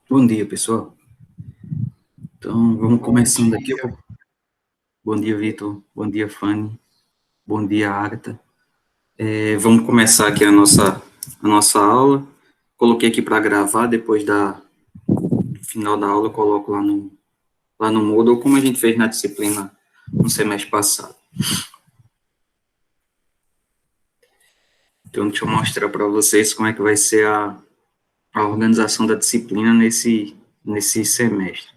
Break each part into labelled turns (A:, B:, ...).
A: Bom dia, pessoal. Então, vamos começando aqui. Bom dia, Vitor. Bom dia, Fanny. Bom dia, Agatha. Vamos começar aqui a nossa aula. Coloquei aqui para gravar, depois do final da aula eu coloco lá no Moodle, como a gente fez na disciplina no semestre passado. Então, deixa eu mostrar para vocês como é que vai ser a organização da disciplina nesse semestre.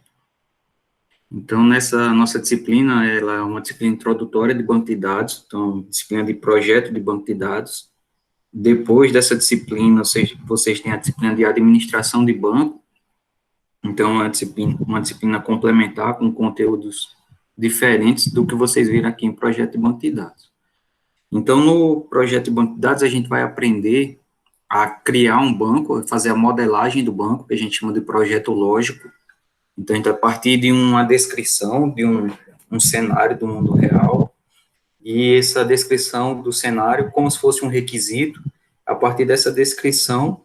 A: Então, nessa nossa disciplina, ela é uma disciplina introdutória de banco de dados, então, disciplina de projeto de banco de dados. Depois dessa disciplina, vocês têm a disciplina de administração de banco, então, é uma disciplina complementar com conteúdos diferentes do que vocês viram aqui em projeto de banco de dados. Então, no projeto de banco de dados, a gente vai aprender a criar um banco, fazer a modelagem do banco, que a gente chama de projeto lógico. Então, a gente vai partir de uma descrição de um cenário do mundo real, e essa descrição do cenário, como se fosse um requisito, a partir dessa descrição,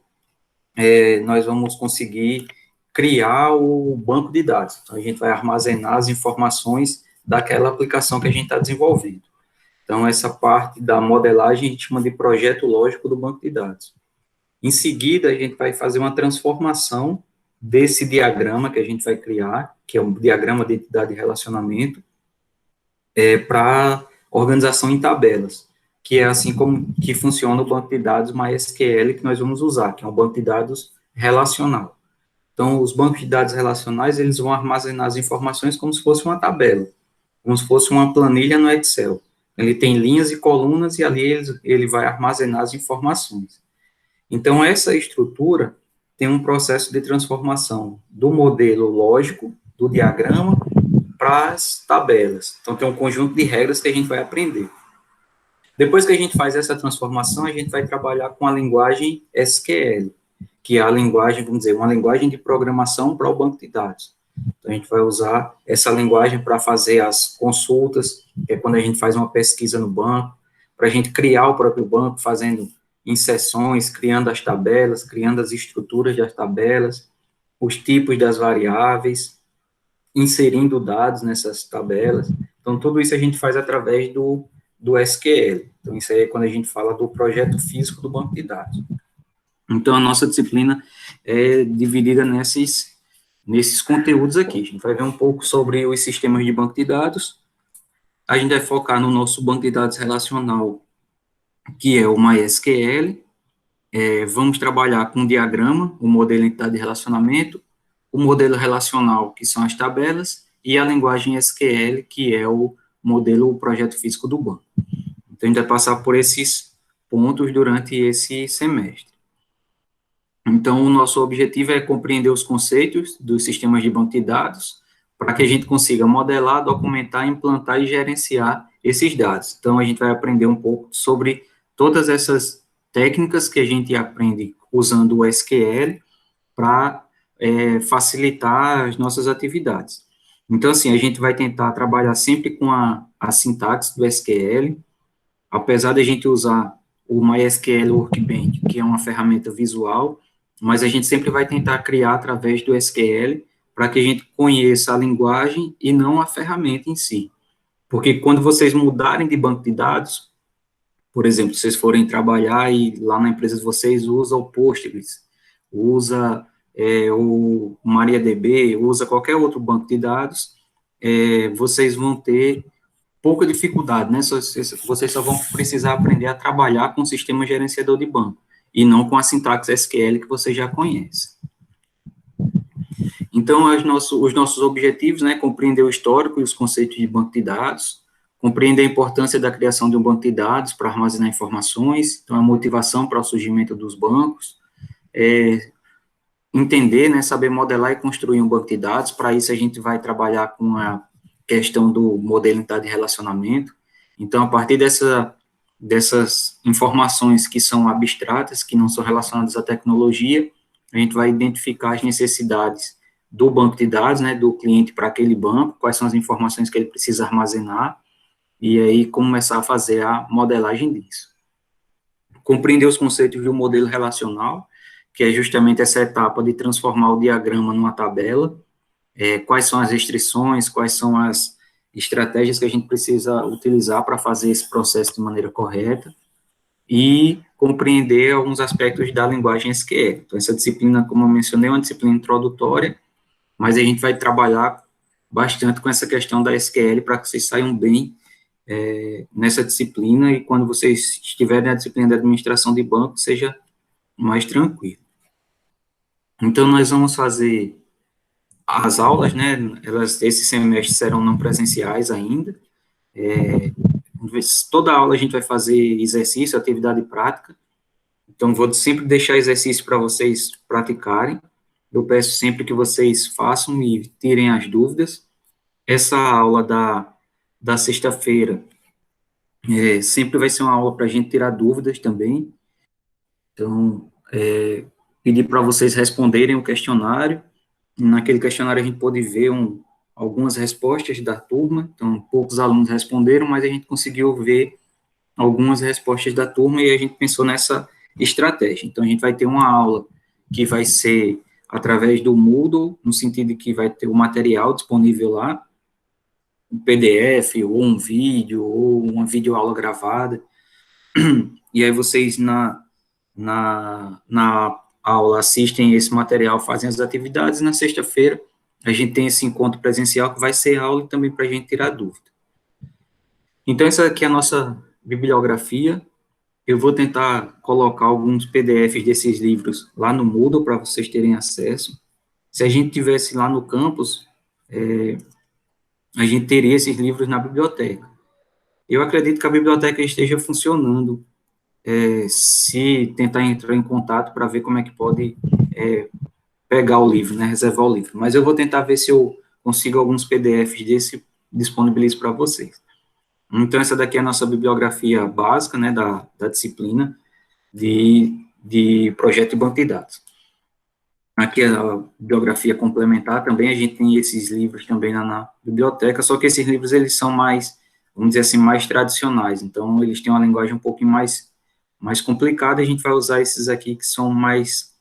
A: nós vamos conseguir criar o banco de dados. Então, a gente vai armazenar as informações daquela aplicação que a gente está desenvolvendo. Então, essa parte da modelagem a gente chama de projeto lógico do banco de dados. Em seguida, a gente vai fazer uma transformação desse diagrama que a gente vai criar, que é um diagrama de identidade e relacionamento, para organização em tabelas, que é assim como que funciona o banco de dados MySQL que nós vamos usar, que é um banco de dados relacional. Então, os bancos de dados relacionais, eles vão armazenar as informações como se fosse uma tabela, como se fosse uma planilha no Excel. Ele tem linhas e colunas e ali ele vai armazenar as informações. Então, essa estrutura tem um processo de transformação do modelo lógico, do diagrama, para as tabelas. Então, tem um conjunto de regras que a gente vai aprender. Depois que a gente faz essa transformação, a gente vai trabalhar com a linguagem SQL, que é a linguagem, vamos dizer, uma linguagem de programação para o banco de dados. Então, a gente vai usar essa linguagem para fazer as consultas, que é quando a gente faz uma pesquisa no banco, para a gente criar o próprio banco, fazendo inserções, criando as tabelas, criando as estruturas das tabelas, os tipos das variáveis, inserindo dados nessas tabelas. Então, tudo isso a gente faz através do SQL. Então, isso aí é quando a gente fala do projeto físico do banco de dados. Então, a nossa disciplina é dividida nesses conteúdos aqui. A gente vai ver um pouco sobre os sistemas de banco de dados. A gente vai focar no nosso banco de dados relacional, que é o MySQL. Vamos trabalhar com o diagrama, o modelo de identidade de relacionamento, o modelo relacional, que são as tabelas, e a linguagem SQL, que é o modelo, o projeto físico do banco. Então, a gente vai passar por esses pontos durante esse semestre. Então, o nosso objetivo é compreender os conceitos dos sistemas de banco de dados, para que a gente consiga modelar, documentar, implantar e gerenciar esses dados. Então, a gente vai aprender um pouco sobre todas essas técnicas que a gente aprende usando o SQL para facilitar as nossas atividades. Então, assim, a gente vai tentar trabalhar sempre com a sintaxe do SQL, apesar de a gente usar o MySQL Workbench, que é uma ferramenta visual, mas a gente sempre vai tentar criar através do SQL para que a gente conheça a linguagem e não a ferramenta em si. Porque quando vocês mudarem de banco de dados, por exemplo, vocês forem trabalhar e lá na empresa de vocês usa o Postgres, usa o MariaDB, usa qualquer outro banco de dados, vocês vão ter pouca dificuldade, né? Vocês só vão precisar aprender a trabalhar com o sistema gerenciador de banco, e não com a sintaxe SQL que você já conhece. Então, os nossos objetivos, né, compreender o histórico e os conceitos de banco de dados, compreender a importância da criação de um banco de dados para armazenar informações, então a motivação para o surgimento dos bancos, entender, né, saber modelar e construir um banco de dados. Para isso a gente vai trabalhar com a questão do modelo de identidade de relacionamento. Então, a partir dessas informações que são abstratas, que não são relacionadas à tecnologia, a gente vai identificar as necessidades do banco de dados, né, do cliente para aquele banco, quais são as informações que ele precisa armazenar, e aí começar a fazer a modelagem disso. Compreender os conceitos do modelo relacional, que é justamente essa etapa de transformar o diagrama numa tabela, quais são as restrições, quais são as estratégias que a gente precisa utilizar para fazer esse processo de maneira correta, e compreender alguns aspectos da linguagem SQL. Então, essa disciplina, como eu mencionei, é uma disciplina introdutória, mas a gente vai trabalhar bastante com essa questão da SQL para que vocês saiam bem nessa disciplina, e quando vocês estiverem na disciplina de administração de banco, seja mais tranquilo. Então, nós vamos fazer as aulas, né, esse semestre serão não presenciais ainda, toda aula a gente vai fazer exercício, atividade prática, então vou sempre deixar exercício para vocês praticarem, eu peço sempre que vocês façam e tirem as dúvidas. Essa aula da sexta-feira sempre vai ser uma aula para a gente tirar dúvidas também, então, pedir para vocês responderem o questionário. Naquele questionário a gente pôde ver algumas respostas da turma, então poucos alunos responderam, mas a gente conseguiu ver algumas respostas da turma e a gente pensou nessa estratégia. Então a gente vai ter uma aula que vai ser através do Moodle, no sentido de que vai ter o material disponível lá, um PDF, ou um vídeo, ou uma videoaula gravada, e aí vocês na aula assistem esse material, fazem as atividades, e na sexta-feira a gente tem esse encontro presencial que vai ser aula e também para a gente tirar dúvida. Então, essa aqui é a nossa bibliografia. Eu vou tentar colocar alguns PDFs desses livros lá no Moodle para vocês terem acesso. Se a gente tivesse lá no campus, a gente teria esses livros na biblioteca. Eu acredito que a biblioteca esteja funcionando, se tentar entrar em contato para ver como é que pode pegar o livro, né, reservar o livro. Mas eu vou tentar ver se eu consigo alguns PDFs desse, disponibilizo para vocês. Então, essa daqui é a nossa bibliografia básica, né, da disciplina de projeto de banco de dados. Aqui é a bibliografia complementar, também a gente tem esses livros também na biblioteca, só que esses livros, eles são mais, vamos dizer assim, mais tradicionais, então eles têm uma linguagem um pouquinho mais complicada, a gente vai usar esses aqui que são mais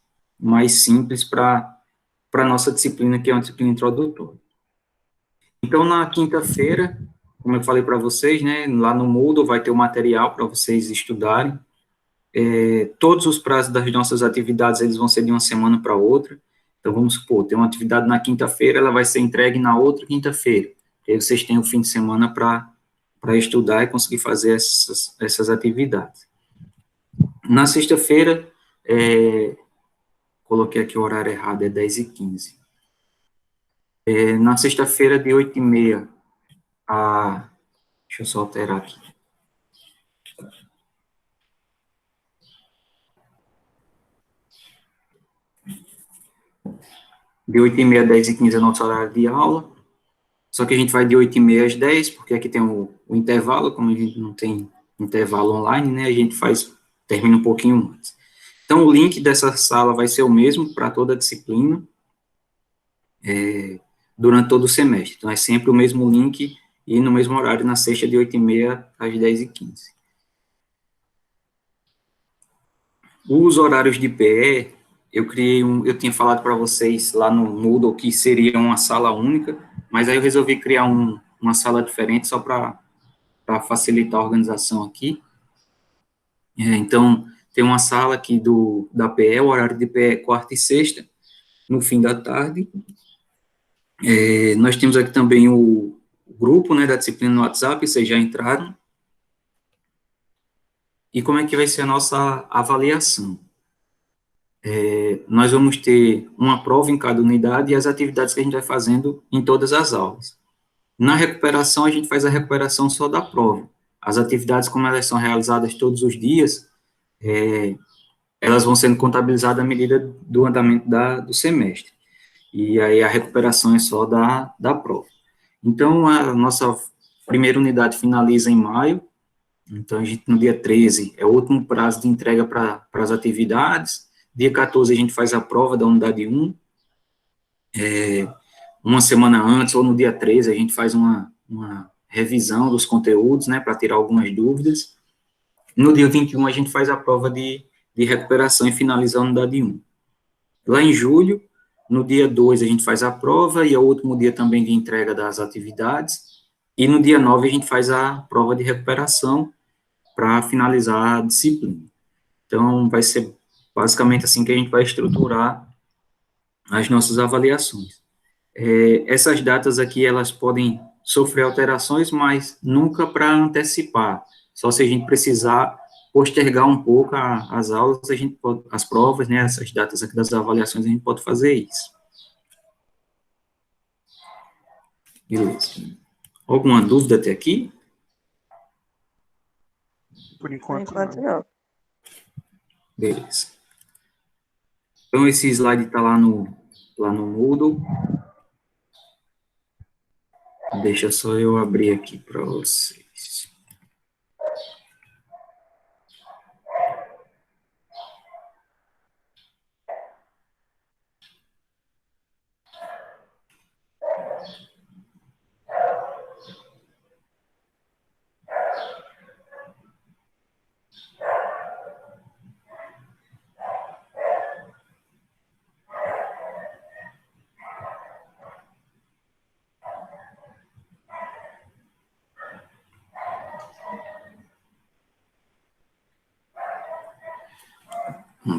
A: simples para a nossa disciplina, que é uma disciplina introdutória. Então, na quinta-feira, como eu falei para vocês, né, lá no Moodle vai ter o material para vocês estudarem. Todos os prazos das nossas atividades, eles vão ser de uma semana para outra. Então, vamos supor, tem uma atividade na quinta-feira, ela vai ser entregue na outra quinta-feira. E aí vocês têm o fim de semana para estudar e conseguir fazer essas atividades. Na sexta-feira, coloquei aqui o horário errado, é 10h15. Na sexta-feira, de 8h30 a... Deixa eu só alterar aqui. De 8h30 a 10h15 é nosso horário de aula. Só que a gente vai de 8h30 às 10, porque aqui tem o intervalo, como a gente não tem intervalo online, né, a gente termina um pouquinho antes. Então, o link dessa sala vai ser o mesmo para toda a disciplina, durante todo o semestre. Então, é sempre o mesmo link e no mesmo horário, na sexta, de 8h30 às 10h15. Os horários de PE, eu tinha falado para vocês lá no Moodle que seria uma sala única, mas aí eu resolvi criar uma sala diferente só para facilitar a organização aqui. Então, tem uma sala aqui da PE, o horário de PE é quarta e sexta, no fim da tarde. Nós temos aqui também o grupo, né, da disciplina no WhatsApp, vocês já entraram. E como é que vai ser a nossa avaliação? Nós vamos ter uma prova em cada unidade e as atividades que a gente vai fazendo em todas as aulas. Na recuperação, a gente faz a recuperação só da prova. As atividades, como elas são realizadas todos os dias, elas vão sendo contabilizadas à medida do andamento do semestre. E aí a recuperação é só da prova. Então, a nossa primeira unidade finaliza em maio, então a gente no dia 13 é o último prazo de entrega para as atividades, dia 14 a gente faz a prova da unidade 1, uma semana antes, ou no dia 13, a gente faz uma revisão dos conteúdos, né, para tirar algumas dúvidas. No dia 21, a gente faz a prova de recuperação e finaliza a unidade 1. Lá em julho, no dia 2 a gente faz a prova, e é o último dia também de entrega das atividades, e no dia 9 a gente faz a prova de recuperação para finalizar a disciplina. Então, vai ser basicamente assim que a gente vai estruturar as nossas avaliações. Essas datas aqui, elas podem sofrer alterações, mas nunca para antecipar. Só se a gente precisar postergar um pouco as aulas, a gente pode, as provas, né, essas datas aqui das avaliações, a gente pode fazer isso. Beleza. Alguma dúvida até aqui?
B: Por enquanto não.
A: Beleza. Então, esse slide está lá no Moodle. Deixa só eu abrir aqui para vocês.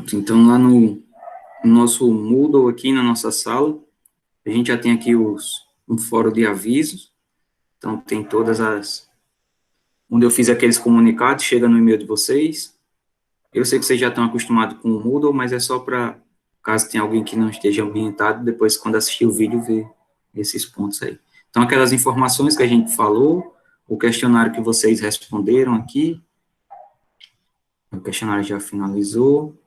A: Pronto, então, lá no nosso Moodle, aqui na nossa sala, a gente já tem aqui um fórum de avisos. Então, tem todas as... Onde eu fiz aqueles comunicados, chega no e-mail de vocês. Eu sei que vocês já estão acostumados com o Moodle, mas é só para, caso tenha alguém que não esteja ambientado, depois, quando assistir o vídeo, ver esses pontos aí. Então, aquelas informações que a gente falou, o questionário que vocês responderam aqui, o questionário já finalizou,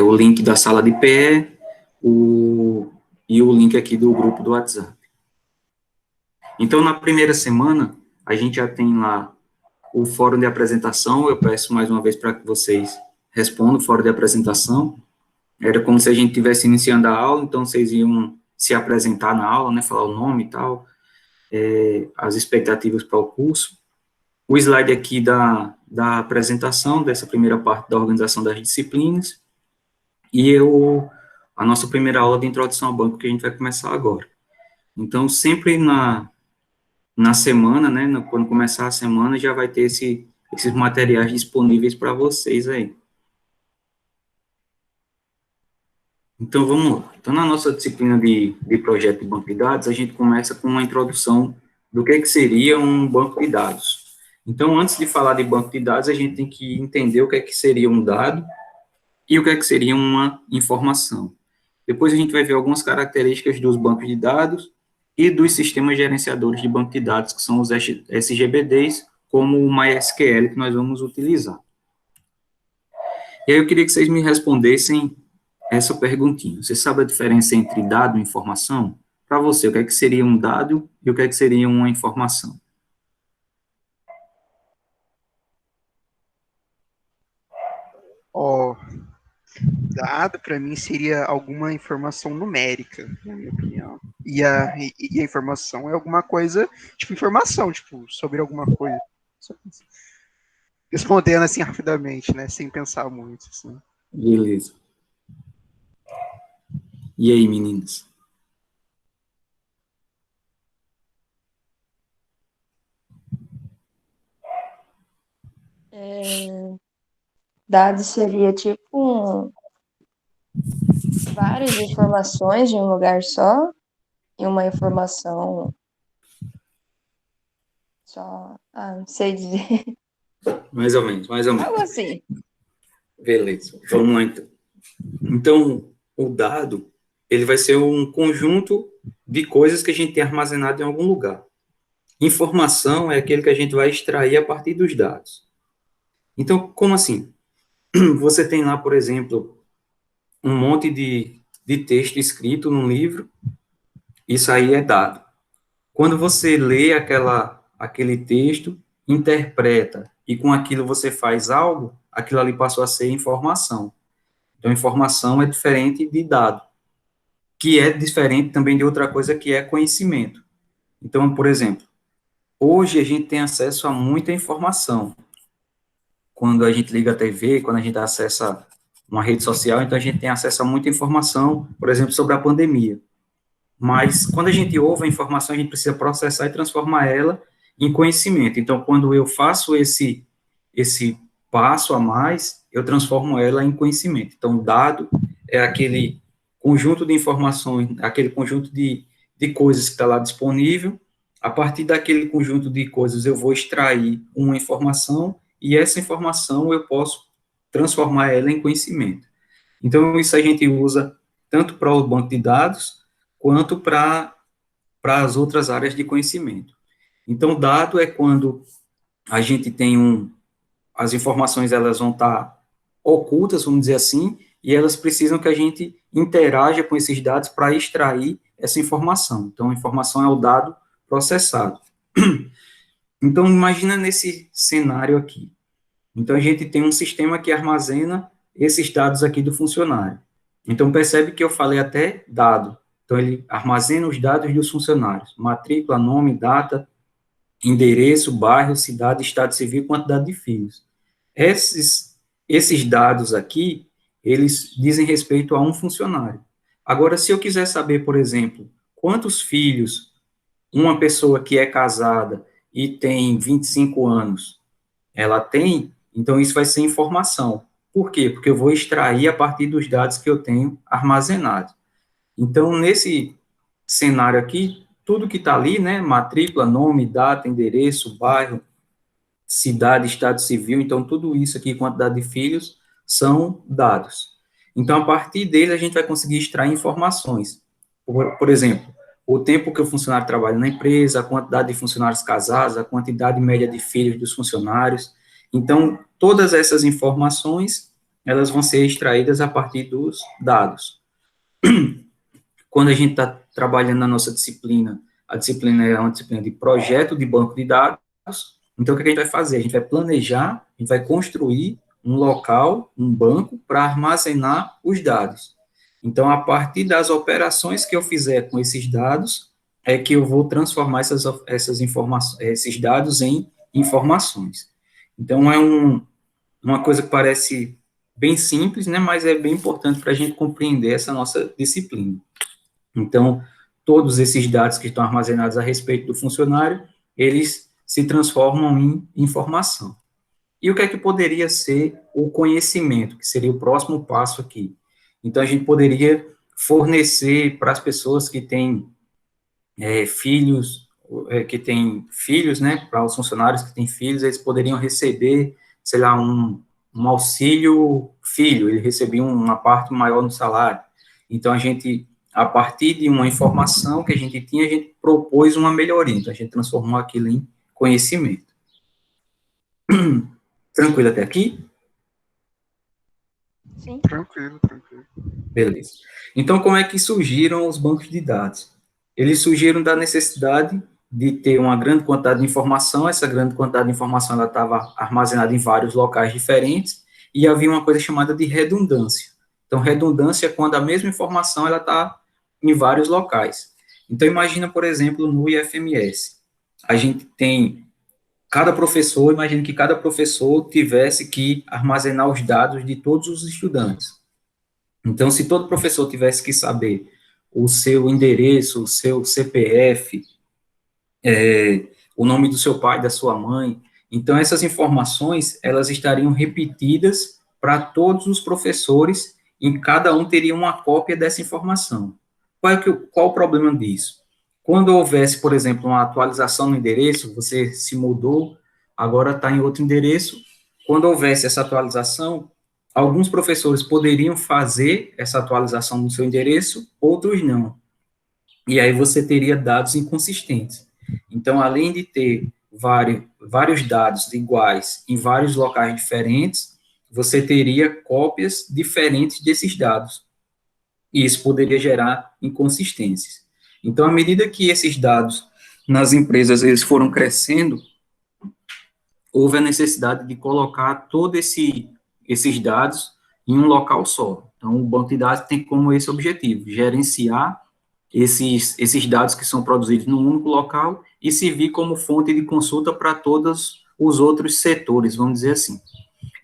A: o link da sala de pé, e o link aqui do grupo do WhatsApp. Então, na primeira semana, a gente já tem lá o fórum de apresentação. Eu peço mais uma vez para que vocês respondam o fórum de apresentação. Era como se a gente estivesse iniciando a aula, então vocês iam se apresentar na aula, né, falar o nome e tal, as expectativas para o curso. O slide aqui da apresentação, dessa primeira parte da organização das disciplinas, e a nossa primeira aula de introdução ao banco, que a gente vai começar agora. Então, sempre na semana, né, quando começar a semana, já vai ter esses materiais disponíveis para vocês aí. Então, vamos lá. Então, na nossa disciplina de projeto de banco de dados, a gente começa com uma introdução do que seria um banco de dados. Então, antes de falar de banco de dados, a gente tem que entender o que seria um dado e o que seria uma informação. Depois a gente vai ver algumas características dos bancos de dados e dos sistemas gerenciadores de banco de dados, que são os SGBDs, como o MySQL, que nós vamos utilizar. E aí eu queria que vocês me respondessem essa perguntinha. Você sabe a diferença entre dado e informação? Para você, o que seria um dado e o que seria uma informação?
B: Dado para mim seria alguma informação numérica, na minha opinião. E a informação é alguma coisa, tipo informação, tipo, sobre alguma coisa. Respondendo assim rapidamente, né, sem pensar muito, assim.
A: Beleza. E aí, meninas?
C: Dados seria tipo várias informações de um lugar só, e uma informação só. Não sei dizer.
A: Mais ou menos, mais ou menos.
C: Algo assim.
A: Beleza, vamos lá então. Então, o dado, ele vai ser um conjunto de coisas que a gente tem armazenado em algum lugar. Informação é aquele que a gente vai extrair a partir dos dados. Então, como assim? Você tem lá, por exemplo, um monte de texto escrito num livro, isso aí é dado. Quando você lê aquele texto, interpreta, e com aquilo você faz algo, aquilo ali passou a ser informação. Então, informação é diferente de dado, que é diferente também de outra coisa que é conhecimento. Então, por exemplo, hoje a gente tem acesso a muita informação. Quando a gente liga a TV, quando a gente acessa uma rede social, então a gente tem acesso a muita informação, por exemplo, sobre a pandemia. Mas quando a gente ouve a informação, a gente precisa processar e transformar ela em conhecimento. Então, quando eu faço esse passo a mais, eu transformo ela em conhecimento. Então, dado é aquele conjunto de informações, aquele conjunto de coisas que está lá disponível. A partir daquele conjunto de coisas, eu vou extrair uma informação, e essa informação eu posso transformar ela em conhecimento. Então, isso a gente usa tanto para o banco de dados, quanto para as outras áreas de conhecimento. Então, dado é quando a gente tem as informações, elas vão estar ocultas, vamos dizer assim, e elas precisam que a gente interaja com esses dados para extrair essa informação. Então, a informação é o dado processado. Então, imagina nesse cenário aqui. Então, a gente tem um sistema que armazena esses dados aqui do funcionário. Então, percebe que eu falei até dado. Então, ele armazena os dados dos funcionários: matrícula, nome, data, endereço, bairro, cidade, estado civil, quantidade de filhos. Esses dados aqui, eles dizem respeito a um funcionário. Agora, se eu quiser saber, por exemplo, quantos filhos uma pessoa que é casada e tem 25 anos, ela tem, então isso vai ser informação. Por quê? Porque eu vou extrair a partir dos dados que eu tenho armazenados. Então, nesse cenário aqui, tudo que está ali, né, matrícula, nome, data, endereço, bairro, cidade, estado civil, então tudo isso aqui, quantidade de filhos, são dados. Então, a partir dele, a gente vai conseguir extrair informações. Por exemplo, o tempo que o funcionário trabalha na empresa, a quantidade de funcionários casados, a quantidade média de filhos dos funcionários. Então, todas essas informações, elas vão ser extraídas a partir dos dados. Quando a gente está trabalhando na nossa disciplina, a disciplina é uma disciplina de projeto de banco de dados. Então, o que a gente vai fazer? A gente vai planejar, a gente vai construir um local, um banco, para armazenar os dados. Então, a partir das operações que eu fizer com esses dados, é que eu vou transformar essas informações, esses dados em informações. Então, é uma coisa que parece bem simples, né, mas é bem importante para a gente compreender essa nossa disciplina. Então, todos esses dados que estão armazenados a respeito do funcionário, eles se transformam em informação. E o que é que poderia ser o conhecimento, que seria o próximo passo aqui? Então, a gente poderia fornecer para as pessoas que têm filhos, né, para os funcionários que têm filhos, eles poderiam receber, sei lá, um auxílio filho, ele recebia uma parte maior no salário. Então, a partir de uma informação que a gente tinha, a gente propôs uma melhoria, então a gente transformou aquilo em conhecimento. Tranquilo até aqui?
C: Sim.
B: Tranquilo.
A: Beleza. Então, como é que surgiram os bancos de dados? Eles surgiram da necessidade de ter uma grande quantidade de informação, essa grande quantidade de informação ela estava armazenada em vários locais diferentes, e havia uma coisa chamada de redundância. Então, redundância é quando a mesma informação ela está em vários locais. Então, imagina, por exemplo, no IFMS, a gente tem imagina que cada professor tivesse que armazenar os dados de todos os estudantes. Então, se todo professor tivesse que saber o seu endereço, o seu CPF, o nome do seu pai, da sua mãe, então essas informações, elas estariam repetidas para todos os professores, e cada um teria uma cópia dessa informação. Qual o problema disso? Quando houvesse, por exemplo, uma atualização no endereço, você se mudou, agora está em outro endereço, quando houvesse essa atualização, alguns professores poderiam fazer essa atualização no seu endereço, outros não. E aí você teria dados inconsistentes. Então, além de ter vários dados iguais em vários locais diferentes, você teria cópias diferentes desses dados. E isso poderia gerar inconsistências. Então, à medida que esses dados nas empresas eles foram crescendo, houve a necessidade de colocar todos esses dados em um local só. Então, o banco de dados tem como esse objetivo, gerenciar esses dados que são produzidos num único local e servir como fonte de consulta para todos os outros setores, vamos dizer assim.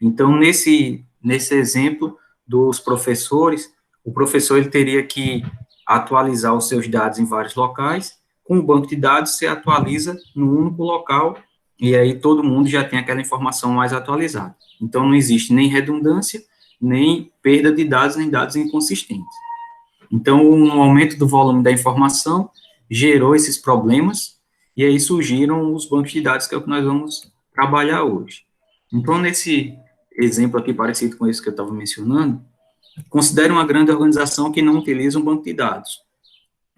A: Então, nesse exemplo, dos professores, o professor ele teria que atualizar os seus dados em vários locais. Com o banco de dados, você atualiza no único local, e aí todo mundo já tem aquela informação mais atualizada. Então, não existe nem redundância, nem perda de dados, nem dados inconsistentes. Então, o aumento do volume da informação gerou esses problemas, e aí surgiram os bancos de dados, que é o que nós vamos trabalhar hoje. Então, nesse exemplo aqui, parecido com esse que eu estava mencionando, considere uma grande organização que não utiliza um banco de dados.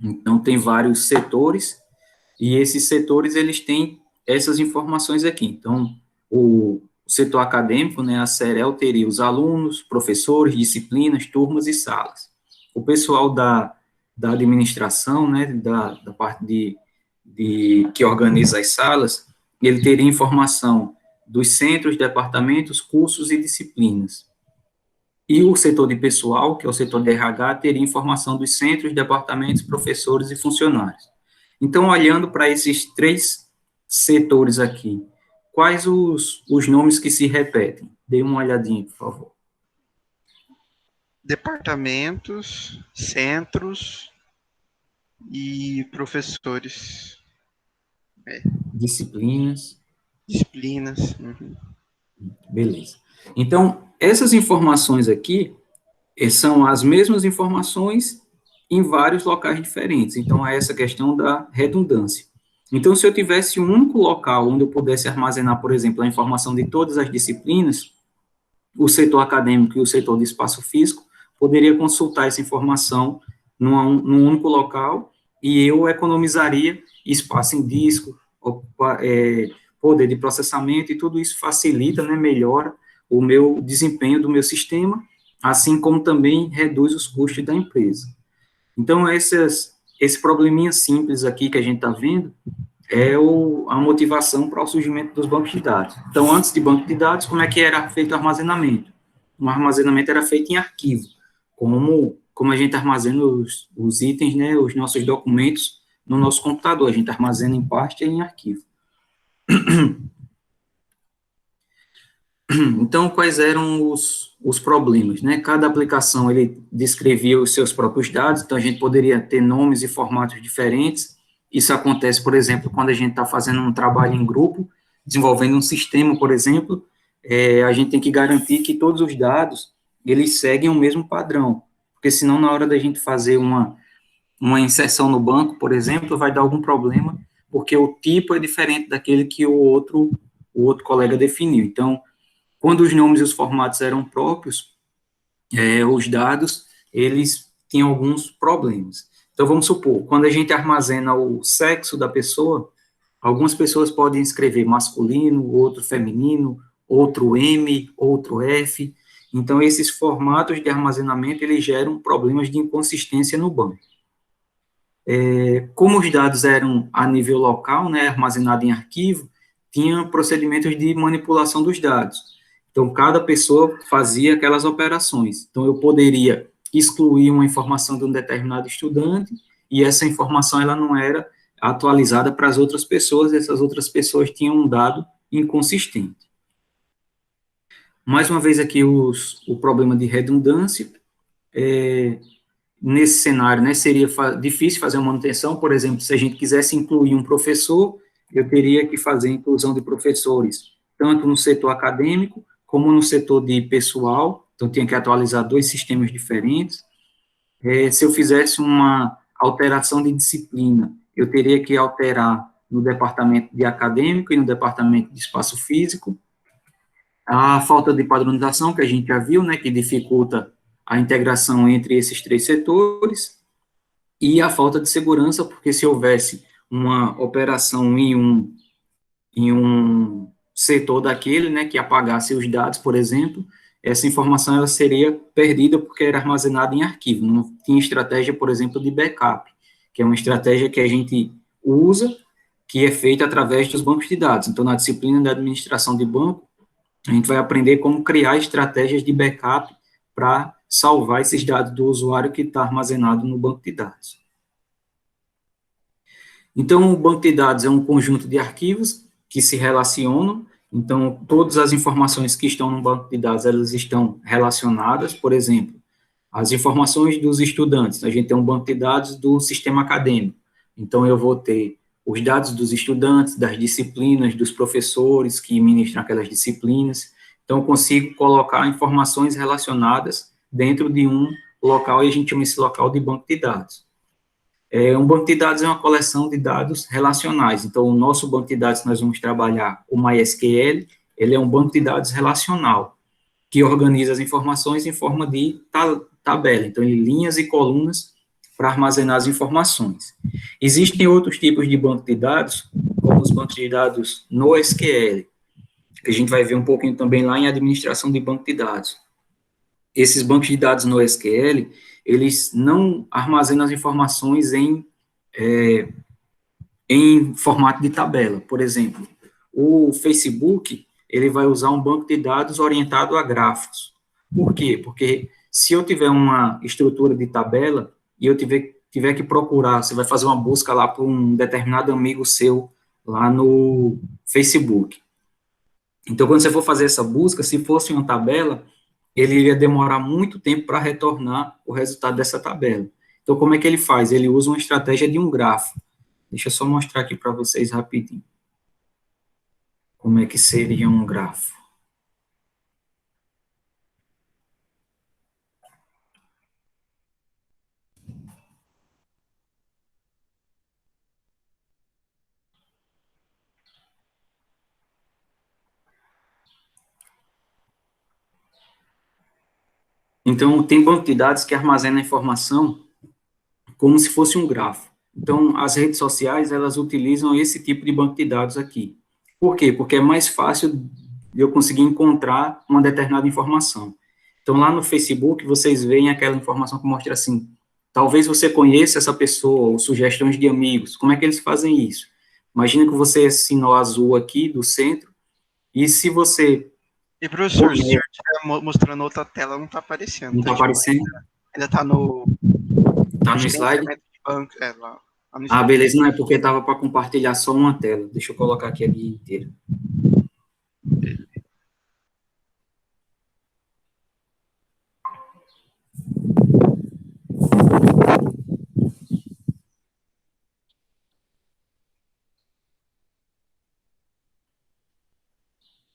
A: Então, tem vários setores, e esses setores, eles têm essas informações aqui. Então, o setor acadêmico, né, a CEREL teria os alunos, professores, disciplinas, turmas e salas. O pessoal da administração, né, da parte que organiza as salas, ele teria informação dos centros, departamentos, cursos e disciplinas. E o setor de pessoal, que é o setor de RH, teria informação dos centros, departamentos, professores e funcionários. Então, olhando para esses três setores aqui, quais os nomes que se repetem? Dê uma olhadinha, por favor.
B: Departamentos, centros e professores.
A: Disciplinas.
B: Disciplinas. Uhum.
A: Beleza. Então, essas informações aqui são as mesmas informações em vários locais diferentes. Então, é essa questão da redundância. Então, se eu tivesse um único local onde eu pudesse armazenar, por exemplo, a informação de todas as disciplinas, o setor acadêmico e o setor de espaço físico poderia consultar essa informação num único local e eu economizaria espaço em disco, poder de processamento, e tudo isso facilita, né, melhora o meu desempenho do meu sistema, assim como também reduz os custos da empresa. Então, esse probleminha simples aqui que a gente está vendo é a motivação para o surgimento dos bancos de dados. Então, antes de banco de dados, como é que era feito o armazenamento? O armazenamento era feito em arquivo, como a gente armazena os itens, né, os nossos documentos no nosso computador, a gente armazena em pasta e em arquivo. Então, quais eram os problemas, né? Cada aplicação, ele descrevia os seus próprios dados, então a gente poderia ter nomes e formatos diferentes. Isso acontece, por exemplo, quando a gente está fazendo um trabalho em grupo, desenvolvendo um sistema, por exemplo, a gente tem que garantir que todos os dados, eles seguem o mesmo padrão, porque senão, na hora da gente fazer uma inserção no banco, por exemplo, vai dar algum problema, porque o tipo é diferente daquele que o outro colega definiu. Então, quando os nomes e os formatos eram próprios, os dados, eles tinham alguns problemas. Então, vamos supor, quando a gente armazena o sexo da pessoa, algumas pessoas podem escrever masculino, outro feminino, outro M, outro F. Então, esses formatos de armazenamento, eles geram problemas de inconsistência no banco. Como os dados eram a nível local, né, armazenado em arquivo, tinha procedimentos de manipulação dos dados. Então, cada pessoa fazia aquelas operações. Então, eu poderia excluir uma informação de um determinado estudante, e essa informação ela não era atualizada para as outras pessoas, essas outras pessoas tinham um dado inconsistente. Mais uma vez aqui o problema de redundância. Nesse cenário, né, seria difícil fazer uma manutenção. Por exemplo, se a gente quisesse incluir um professor, eu teria que fazer a inclusão de professores, tanto no setor acadêmico, como no setor de pessoal, então tinha que atualizar dois sistemas diferentes. Se eu fizesse uma alteração de disciplina, eu teria que alterar no departamento de acadêmico e no departamento de espaço físico. A falta de padronização, que a gente já viu, né, que dificulta a integração entre esses três setores, e a falta de segurança, porque se houvesse uma operação em um setor daquele, né, que apagasse os dados, por exemplo, essa informação ela seria perdida porque era armazenada em arquivo, não tinha estratégia, por exemplo, de backup, que é uma estratégia que a gente usa, que é feita através dos bancos de dados. Então, na disciplina da administração de banco, a gente vai aprender como criar estratégias de backup para salvar esses dados do usuário que está armazenado no banco de dados. Então, o banco de dados é um conjunto de arquivos que se relacionam Então, todas as informações que estão no banco de dados, elas estão relacionadas, por exemplo, as informações dos estudantes. A gente tem um banco de dados do sistema acadêmico. Então, eu vou ter os dados dos estudantes, das disciplinas, dos professores que ministram aquelas disciplinas. Então, eu consigo colocar informações relacionadas dentro de um local, e a gente chama esse local de banco de dados. Um banco de dados é uma coleção de dados relacionais. Então, o nosso banco de dados, nós vamos trabalhar o MySQL, ele é um banco de dados relacional, que organiza as informações em forma de tabela. Então, em linhas e colunas para armazenar as informações. Existem outros tipos de banco de dados, como os bancos de dados NoSQL, que a gente vai ver um pouquinho também lá em administração de banco de dados. Esses bancos de dados NoSQL, eles não armazenam as informações em formato de tabela. Por exemplo, o Facebook, ele vai usar um banco de dados orientado a grafos. Por quê? Porque se eu tiver uma estrutura de tabela e eu tiver que procurar, você vai fazer uma busca lá para um determinado amigo seu lá no Facebook. Então, quando você for fazer essa busca, se fosse uma tabela, ele iria demorar muito tempo para retornar o resultado dessa tabela. Então, como é que ele faz? Ele usa uma estratégia de um grafo. Deixa eu só mostrar aqui para vocês rapidinho. Como é que seria um grafo? Então, tem banco de dados que armazena a informação como se fosse um grafo. Então, as redes sociais, elas utilizam esse tipo de banco de dados aqui. Por quê? Porque é mais fácil de eu conseguir encontrar uma determinada informação. Então, lá no Facebook, vocês veem aquela informação que mostra assim, talvez você conheça essa pessoa, ou sugestões de amigos. Como é que eles fazem isso? Imagina que você é esse nó azul aqui do centro, e se você...
B: E, professor, se o senhor estiver mostrando outra tela, não está aparecendo.
A: Não está aparecendo?
B: Ainda está no...
A: Está no slide?
B: De banco, lá no
A: ah, beleza, não é porque estava para compartilhar só uma tela. Deixa eu colocar aqui a guia inteira.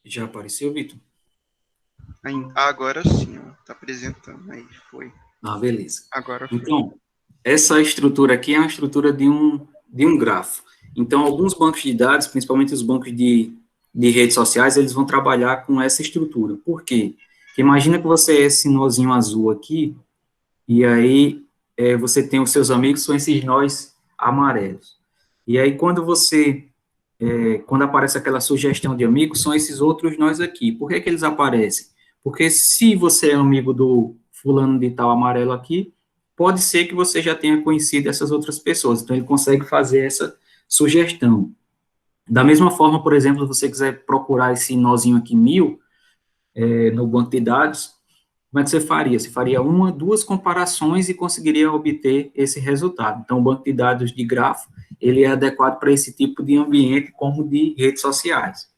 A: Já apareceu, Vitor?
B: Agora sim, está apresentando. Aí foi.
A: Ah, beleza.
B: Agora foi.
A: Então, essa estrutura aqui é uma estrutura de um grafo. Então, alguns bancos de dados, principalmente os bancos de redes sociais, eles vão trabalhar com essa estrutura. Por quê? Porque imagina que você é esse nozinho azul aqui, e aí você tem os seus amigos, são esses nós amarelos. E aí, quando aparece aquela sugestão de amigos, são esses outros nós aqui. Por que eles aparecem? Porque se você é amigo do fulano de tal amarelo aqui, pode ser que você já tenha conhecido essas outras pessoas. Então, ele consegue fazer essa sugestão. Da mesma forma, por exemplo, se você quiser procurar esse nozinho aqui, 1000, no banco de dados, como é que você faria? Você faria uma, duas comparações e conseguiria obter esse resultado. Então, o banco de dados de grafo, ele é adequado para esse tipo de ambiente, como de redes sociais.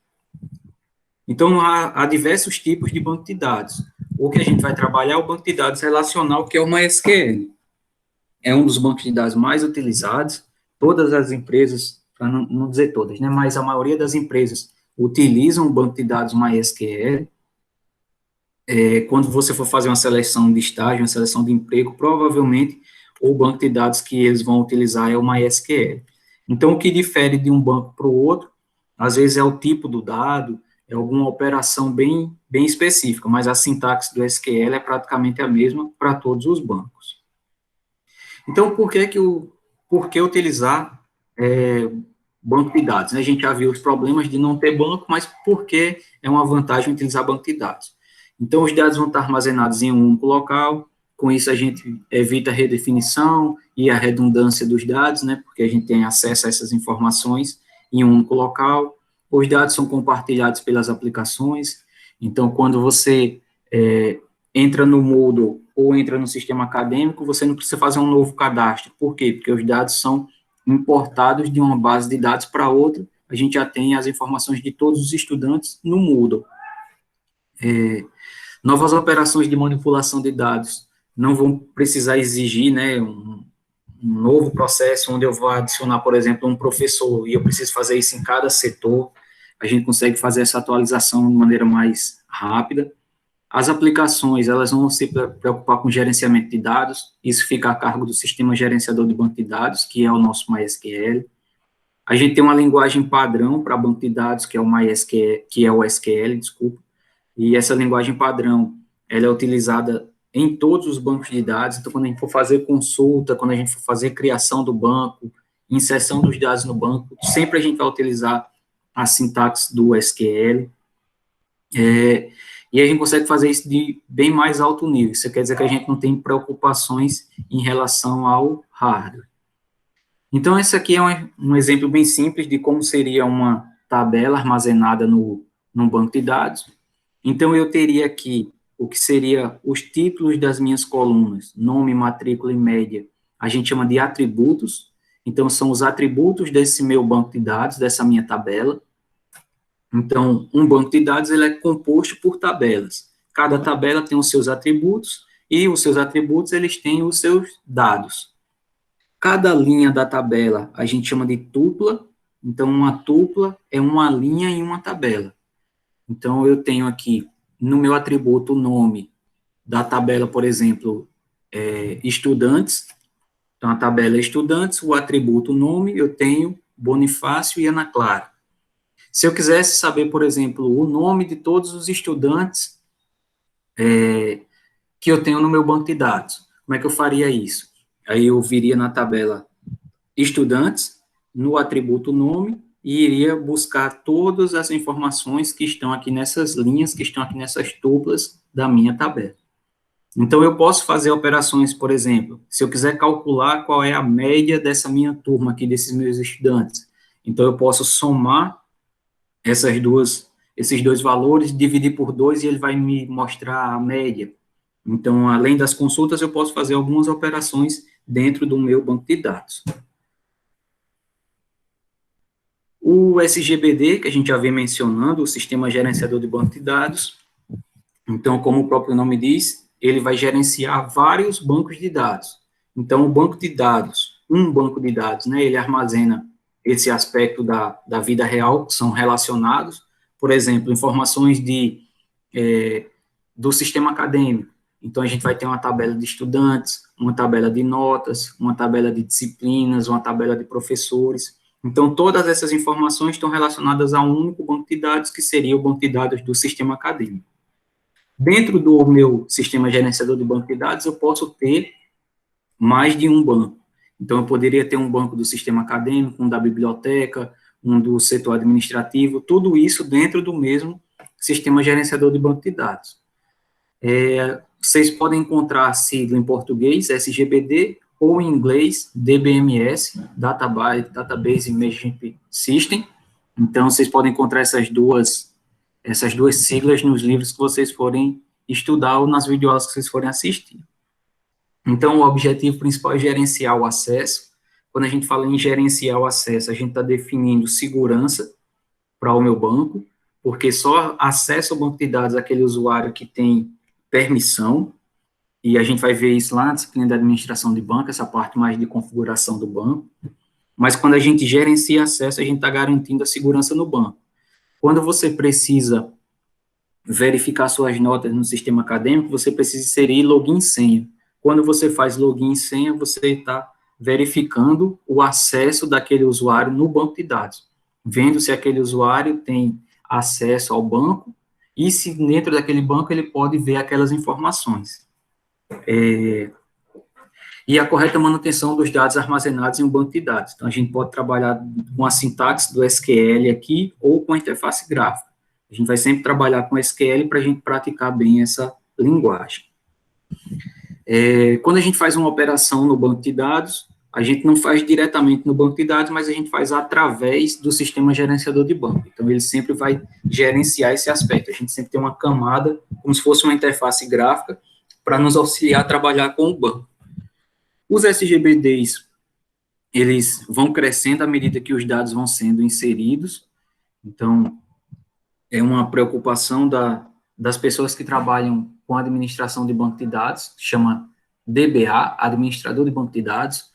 A: Então, há diversos tipos de banco de dados. O que a gente vai trabalhar é o banco de dados relacional, que é o MySQL. É um dos bancos de dados mais utilizados. Todas as empresas, para não dizer todas, né, mas a maioria das empresas utilizam o banco de dados MySQL. Quando você for fazer uma seleção de estágio, uma seleção de emprego, provavelmente o banco de dados que eles vão utilizar é o MySQL. Então, o que difere de um banco para o outro, às vezes é o tipo do dado, é alguma operação bem específica, mas a sintaxe do SQL é praticamente a mesma para todos os bancos. Então, por que utilizar banco de dados? A gente já viu os problemas de não ter banco, mas por que é uma vantagem utilizar banco de dados? Então, os dados vão estar armazenados em um único local, com isso a gente evita a redefinição e a redundância dos dados, né, porque a gente tem acesso a essas informações em um único local. Os dados são compartilhados pelas aplicações, então, quando você entra no Moodle ou entra no sistema acadêmico, você não precisa fazer um novo cadastro. Por quê? Porque os dados são importados de uma base de dados para outra, a gente já tem as informações de todos os estudantes no Moodle. Novas operações de manipulação de dados não vão precisar exigir, né, um novo processo onde eu vou adicionar, por exemplo, um professor, e eu preciso fazer isso em cada setor. A gente consegue fazer essa atualização de maneira mais rápida. As aplicações, elas vão se preocupar com gerenciamento de dados, isso fica a cargo do sistema gerenciador de banco de dados, que é o nosso MySQL. A gente tem uma linguagem padrão para banco de dados, que é o MySQL, que é o SQL, desculpa, e essa linguagem padrão, ela é utilizada em todos os bancos de dados. Então, quando a gente for fazer consulta, quando a gente for fazer criação do banco, inserção dos dados no banco, sempre a gente vai utilizar a sintaxe do SQL, e a gente consegue fazer isso de bem mais alto nível. Isso quer dizer que a gente não tem preocupações em relação ao hardware. Então, esse aqui é um exemplo bem simples de como seria uma tabela armazenada num banco de dados. Então, eu teria aqui o que seria os títulos das minhas colunas, nome, matrícula e média, a gente chama de atributos. Então, são os atributos desse meu banco de dados, dessa minha tabela. Então, um banco de dados, ele é composto por tabelas. Cada tabela tem os seus atributos, e os seus atributos, eles têm os seus dados. Cada linha da tabela, a gente chama de tupla. Então, uma tupla é uma linha em uma tabela. Então, eu tenho aqui, no meu atributo, o nome da tabela, por exemplo, estudantes. Então, a tabela é estudantes, o atributo nome, eu tenho Bonifácio e Ana Clara. Se eu quisesse saber, por exemplo, o nome de todos os estudantes que eu tenho no meu banco de dados, como é que eu faria isso? Aí eu viria na tabela estudantes, no atributo nome, e iria buscar todas as informações que estão aqui nessas linhas, que estão aqui nessas tuplas da minha tabela. Então, eu posso fazer operações, por exemplo, se eu quiser calcular qual é a média dessa minha turma aqui, desses meus estudantes. Então, eu posso somar esses dois valores, dividir por 2 e ele vai me mostrar a média. Então, além das consultas, eu posso fazer algumas operações dentro do meu banco de dados. O SGBD, que a gente já vem mencionando, o Sistema Gerenciador de Banco de Dados, então, como o próprio nome diz, ele vai gerenciar vários bancos de dados. Então, o banco de dados, um banco de dados, né, ele armazena esse aspecto da vida real, que são relacionados, por exemplo, informações do sistema acadêmico. Então, a gente vai ter uma tabela de estudantes, uma tabela de notas, uma tabela de disciplinas, uma tabela de professores. Então, todas essas informações estão relacionadas a um único banco de dados, que seria o banco de dados do sistema acadêmico. Dentro do meu sistema gerenciador de banco de dados, eu posso ter mais de um banco. Então, eu poderia ter um banco do sistema acadêmico, um da biblioteca, um do setor administrativo, tudo isso dentro do mesmo sistema gerenciador de banco de dados. Vocês podem encontrar a sigla em português, SGBD, ou em inglês, DBMS, Database Management System. Então, vocês podem encontrar essas duas siglas nos livros que vocês forem estudar ou nas videoaulas que vocês forem assistir. Então, o objetivo principal é gerenciar o acesso. Quando a gente fala em gerenciar o acesso, a gente está definindo segurança para o meu banco, porque só acesso ao banco de dados aquele usuário que tem permissão, e a gente vai ver isso lá na disciplina de administração de banco, essa parte mais de configuração do banco. Mas quando a gente gerencia acesso, a gente está garantindo a segurança no banco. Quando você precisa verificar suas notas no sistema acadêmico, você precisa inserir login e senha. Quando você faz login e senha, você está verificando o acesso daquele usuário no banco de dados, vendo se aquele usuário tem acesso ao banco e se dentro daquele banco ele pode ver aquelas informações. E a correta manutenção dos dados armazenados em um banco de dados. Então, a gente pode trabalhar com a sintaxe do SQL aqui ou com a interface gráfica. A gente vai sempre trabalhar com SQL para a gente praticar bem essa linguagem. Quando a gente faz uma operação no banco de dados, a gente não faz diretamente no banco de dados, mas a gente faz através do sistema gerenciador de banco. Então, ele sempre vai gerenciar esse aspecto. A gente sempre tem uma camada, como se fosse uma interface gráfica, para nos auxiliar a trabalhar com o banco. Os SGBDs, eles vão crescendo à medida que os dados vão sendo inseridos. Então, é uma preocupação das pessoas que trabalham com administração de banco de dados, chama DBA, Administrador de Banco de Dados.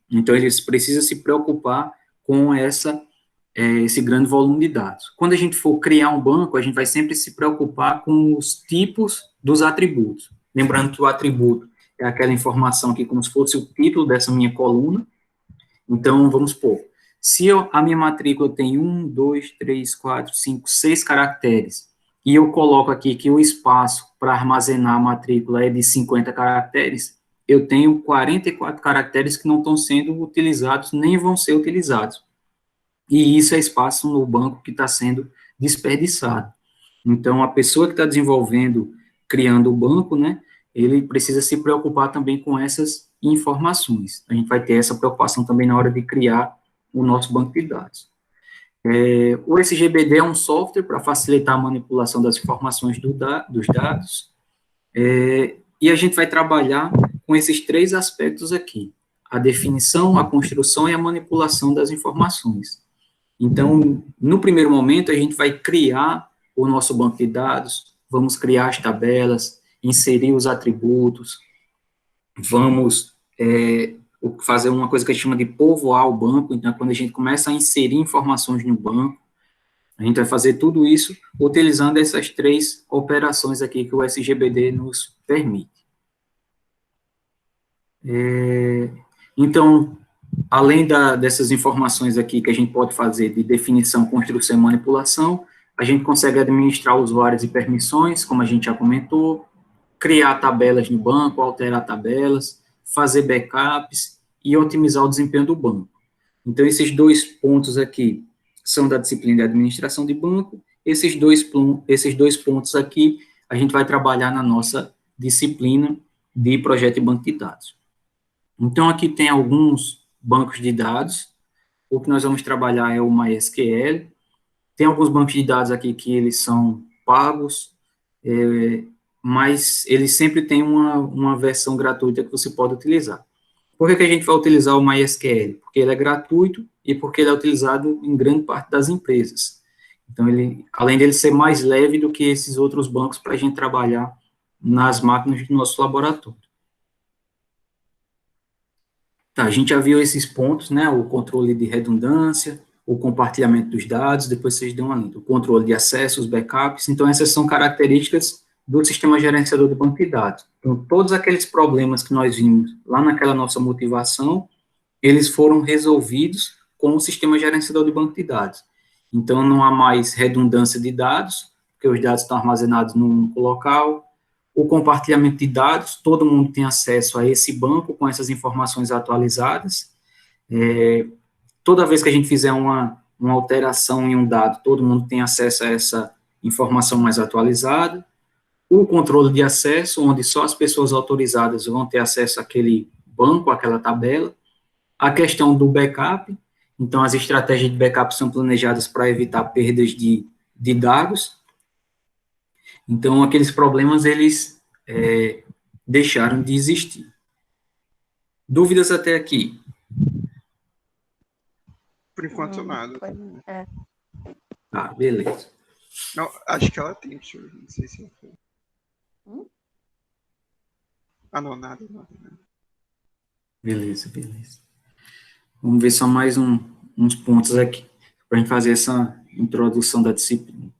A: Então, eles precisam se preocupar com esse grande volume de dados. Quando a gente for criar um banco, a gente vai sempre se preocupar com os tipos dos atributos. Lembrando que o atributo é aquela informação aqui, como se fosse o título dessa minha coluna. Então, vamos supor, se a minha matrícula tem 1, 2, 3, 4, 5, 6 caracteres, e eu coloco aqui que o espaço para armazenar a matrícula é de 50 caracteres, eu tenho 44 caracteres que não estão sendo utilizados, nem vão ser utilizados. E isso é espaço no banco que está sendo desperdiçado. Então, a pessoa que está desenvolvendo, criando o banco, né, ele precisa se preocupar também com essas informações. A gente vai ter essa preocupação também na hora de criar o nosso banco de dados. O SGBD é um software para facilitar a manipulação das informações dos dados, e a gente vai trabalhar com esses 3 aspectos aqui: a definição, a construção e a manipulação das informações. Então, no primeiro momento, a gente vai criar o nosso banco de dados, vamos criar as tabelas, inserir os atributos, vamos fazer uma coisa que a gente chama de povoar o banco. Então, quando a gente começa a inserir informações no banco, a gente vai fazer tudo isso utilizando essas 3 operações aqui que o SGBD nos permite. Então, além dessas informações aqui que a gente pode fazer de definição, construção e manipulação, a gente consegue administrar usuários e permissões, como a gente já comentou, criar tabelas no banco, alterar tabelas, fazer backups e otimizar o desempenho do banco. Então, esses 2 pontos aqui são da disciplina de administração de banco. Esses dois pontos aqui a gente vai trabalhar na nossa disciplina de projeto de banco de dados. Então, aqui tem alguns bancos de dados. O que nós vamos trabalhar é o MySQL. Tem alguns bancos de dados aqui que eles são pagos, mas eles sempre têm uma versão gratuita que você pode utilizar. Por que a gente vai utilizar o MySQL? Porque ele é gratuito e porque ele é utilizado em grande parte das empresas. Então, além dele ser mais leve do que esses outros bancos para a gente trabalhar nas máquinas do nosso laboratório. Tá, a gente já viu esses pontos, né, o controle de redundância, o compartilhamento dos dados, depois vocês dão uma lida, o controle de acesso, os backups. Então, essas são características do sistema gerenciador de banco de dados. Então, todos aqueles problemas que nós vimos lá naquela nossa motivação, eles foram resolvidos com o sistema gerenciador de banco de dados. Então, não há mais redundância de dados, porque os dados estão armazenados num único local. O compartilhamento de dados, todo mundo tem acesso a esse banco com essas informações atualizadas. Toda vez que a gente fizer uma alteração em um dado, todo mundo tem acesso a essa informação mais atualizada. O controle de acesso, onde só as pessoas autorizadas vão ter acesso àquele banco, àquela tabela. A questão do backup, então as estratégias de backup são planejadas para evitar perdas de dados. Então, aqueles problemas, eles deixaram de existir. Dúvidas até aqui?
B: Por enquanto, nada.
A: Tá, beleza.
B: Não, acho que ela tem, deixa eu ver, não sei se ela foi. Ah, não, nada.
A: Beleza. Vamos ver só mais uns pontos aqui, para a gente fazer essa introdução da disciplina.